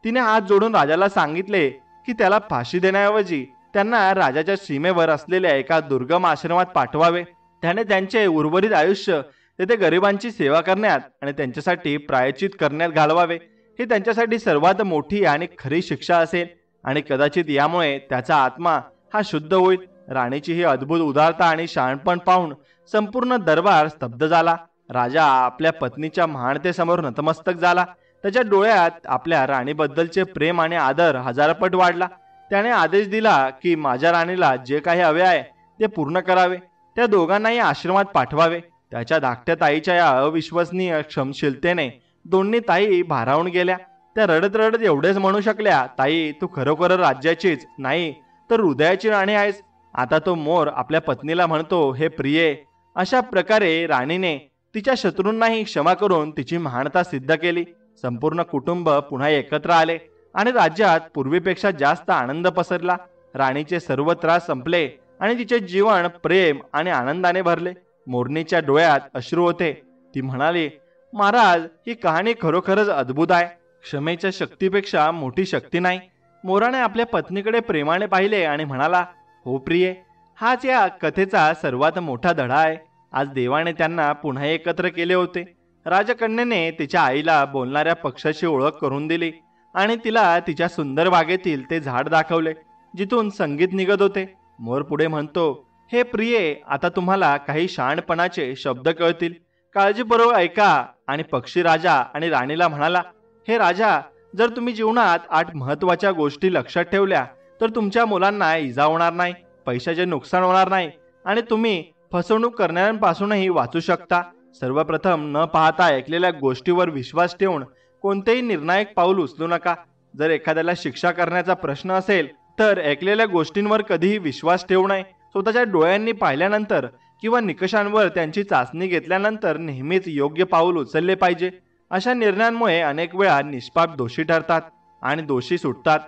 तिने हात जोडून राजाला सांगितले की त्याला फाशी देण्याऐवजी त्यांना राजाच्या सीमेवर असलेल्या एका दुर्गम आश्रमात पाठवावे. त्याने त्यांचे उर्वरित आयुष्य तेथे गरिबांची सेवा करण्यात आणि त्यांच्यासाठी प्रायश्चित करण्यात घालवावे. ही त्यांच्यासाठी सर्वात मोठी आणि खरी शिक्षा असेल आणि कदाचित यामुळे त्याचा आत्मा हा शुद्ध होईल. राणीची ही अद्भुत उदारता आणि शहाणपण पाहून संपूर्ण दरबार स्तब्ध झाला. राजा आपल्या पत्नीच्या महानतेसमोर नतमस्तक झाला. त्याच्या डोळ्यात आपल्या राणीबद्दलचे प्रेम आणि आदर हजारपट वाढला. त्याने आदेश दिला की माझ्या राणीला जे काही हवे आहे ते पूर्ण करावे. त्या दोघांनाही आश्रमात पाठवावे. त्याच्या धाकट्या ताईच्या या अविश्वसनीय क्षमशीलतेने दोन्ही ताई भारावून गेल्या. त्या रडत रडत एवढेच म्हणू शकल्या, ताई, तू खरोखर राज्याचीच नाही तर हृदयाची राणी आहेस. आता तो मोर आपल्या पत्नीला म्हणतो, हे प्रिये. अशा प्रकारे राणीने तिच्या शत्रूंनाही क्षमा करून तिची महानता सिद्ध केली. संपूर्ण कुटुंब पुन्हा एकत्र आले आणि राज्यात पूर्वीपेक्षा जास्त आनंद पसरला. राणीचे सर्व त्रास संपले आणि तिचे जीवन प्रेम आणि आनंदाने भरले. मोरणीच्या डोळ्यात अश्रू होते. ती म्हणाली, महाराज, ही कहाणी खरोखरच अद्भुत आहे. क्षमेच्या शक्तीपेक्षा मोठी शक्ती नाही. मोराने आपल्या पत्नीकडे प्रेमाने पाहिले आणि म्हणाला, हो प्रिये, हाच या कथेचा सर्वात मोठा धडा आहे. आज देवाने त्यांना पुन्हा एकत्र केले होते. राजकन्येने तिच्या आईला बोलणाऱ्या पक्षाची ओळख करून दिली आणि तिला तिच्या सुंदर बागेतील ते झाड दाखवले जिथून संगीत निघत होते. मोर पुढे म्हणतो, हे प्रिये, आता तुम्हाला काही शहाणपणाचे शब्द कळतील. काळजीपूर्वक ऐका. आणि पक्षी राजा आणि राणीला म्हणाला, हे राजा, जर तुम्ही जीवनात 8 महत्वाच्या गोष्टी लक्षात ठेवल्या तर तुमच्या मुलांना इजा होणार नाही, पैशाचे नुकसान होणार नाही आणि तुम्ही फसवणूक करणाऱ्यांपासूनही वाचू शकता. सर्वप्रथम, न पाहता ऐकलेल्या गोष्टीवर विश्वास ठेवून कोणतेही निर्णायक पाऊल उचलू नका. जर एखाद्याला शिक्षा करण्याचा प्रश्न असेल तर ऐकलेल्या गोष्टींवर कधीही विश्वास ठेवू नये. स्वतःच्या डोळ्यांनी पाहिल्यानंतर किंवा निकषांवर त्यांची चाचणी घेतल्यानंतर नेहमीच योग्य पाऊल उचलले पाहिजे. अशा निर्णयांमुळे अनेक वेळा निष्पाप दोषी ठरतात आणि दोषी सुटतात.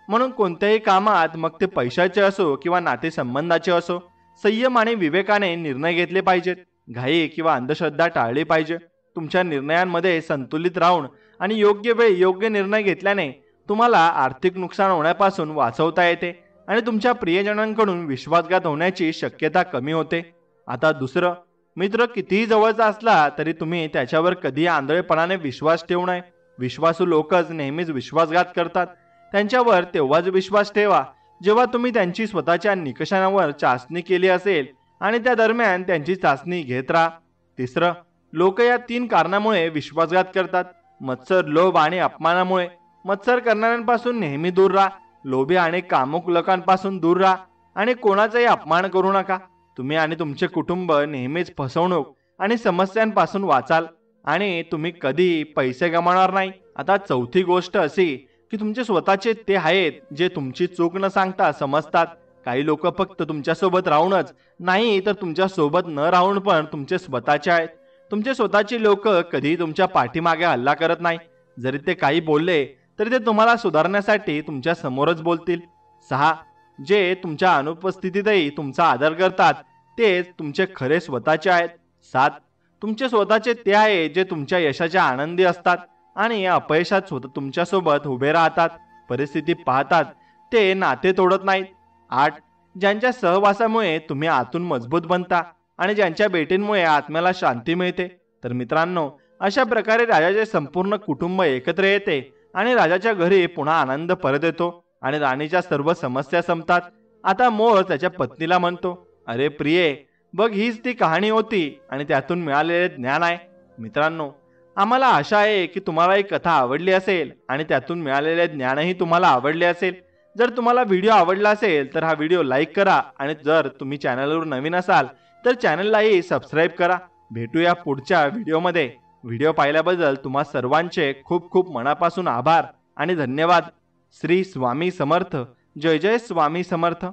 म्हणून कोणत्याही कामात, मग ते पैशाचे असो किंवा नातेसंबंधाचे असो, संयम आणि विवेकाने निर्णय घेतले पाहिजेत. घाई किंवा अंधश्रद्धा टाळली पाहिजे. तुमच्या निर्णयांमध्ये संतुलित राहून आणि योग्य वेळी योग्य निर्णय घेतल्याने तुम्हाला आर्थिक नुकसान होण्यापासून वाचवता येते आणि तुमच्या प्रियजनांकडून विश्वासघात होण्याची शक्यता कमी होते. आता दुसरं, मित्र कितीही जवळचा असला तरी तुम्ही त्याच्यावर कधीही आंधळेपणाने विश्वास ठेवू नये. विश्वासू लोकच नेहमीच विश्वासघात करतात. त्यांच्यावर तेव्हाच विश्वास ठेवा जेव्हा तुम्ही त्यांची स्वतःच्या निकषांवर चाचणी केली असेल आणि त्या दरम्यान त्यांची चाचणी घेत राहा. तिसरं, लोक या 3 कारणामुळे विश्वासघात करतात. मत्सर, लोभ आणि अपमानामुळे. मत्सर करणाऱ्यांपासून नेहमी दूर राहा. लोभी आणि कामुक लोकांपासून दूर राहा आणि कोणाचाही अपमान करू नका. तुम्ही आणि तुमचे कुटुंब नेहमीच फसवणूक आणि समस्यांपासून वाचाल आणि तुम्ही कधी पैसे गमावणार नाही. आता चौथी गोष्ट अशी की तुमचे स्वतःचे ते आहेत जे तुमची चूक न सांगता समजतात. काही लोक फक्त तुमच्यासोबत राहूनच नाही तर तुमच्यासोबत न राहून पण तुमचे स्वतःचे आहेत. तुमचे स्वतःचे लोक कधी तुमच्या पाठीमागे हल्ला करत नाही. जरी ते काही बोलले तरी ते तुम्हाला सुधारण्यासाठी तुमच्या समोरच बोलतील. 6, जे तुमच्या अनुपस्थितीतही तुमचा आदर करतात तेच तुमचे खरे स्वतःचे आहेत. 7, तुमचे स्वतःचे ते आहे जे तुमच्या यशाच्या आनंदी असतात आणि अपयशात स्वतः तुमच्यासोबत उभे राहतात, परिस्थिती पाहतात, ते नाते तोडत नाहीत. 8, ज्यांच्या सहवासामुळे तुम्ही आतून मजबूत बनता आणि ज्यांच्या भेटींमुळे आत्म्याला शांती मिळते. तर मित्रांनो, अशा प्रकारे राजाचे संपूर्ण कुटुंब एकत्र येते आणि राजाच्या घरी पुन्हा आनंद परत येतो आणि राणीच्या सर्व समस्या संपतात. आता मोर त्याच्या पत्नीला म्हणतो, अरे प्रिये, बघ, हीच ती कहाणी होती आणि त्यातून मिळालेले ज्ञान आहे. मित्रांनो, आम्हाला आशा आहे की तुम्हाला ही कथा आवडली असेल आणि त्यातून मिळालेले ज्ञानही तुम्हाला आवडले असेल. जर तुम्हाला व्हिडिओ आवडला असेल तर हा व्हिडिओ लाईक करा आणि जर तुम्ही चॅनलवर नवीन असाल तर चॅनललाही सबस्क्राईब करा. भेटूया पुढच्या व्हिडिओमध्ये. व्हिडिओ पाहिल्याबद्दल तुम्हा सर्वांचे खूप खूप मनापासून आभार आणि धन्यवाद. श्री स्वामी समर्थ. जय जय स्वामी समर्थ.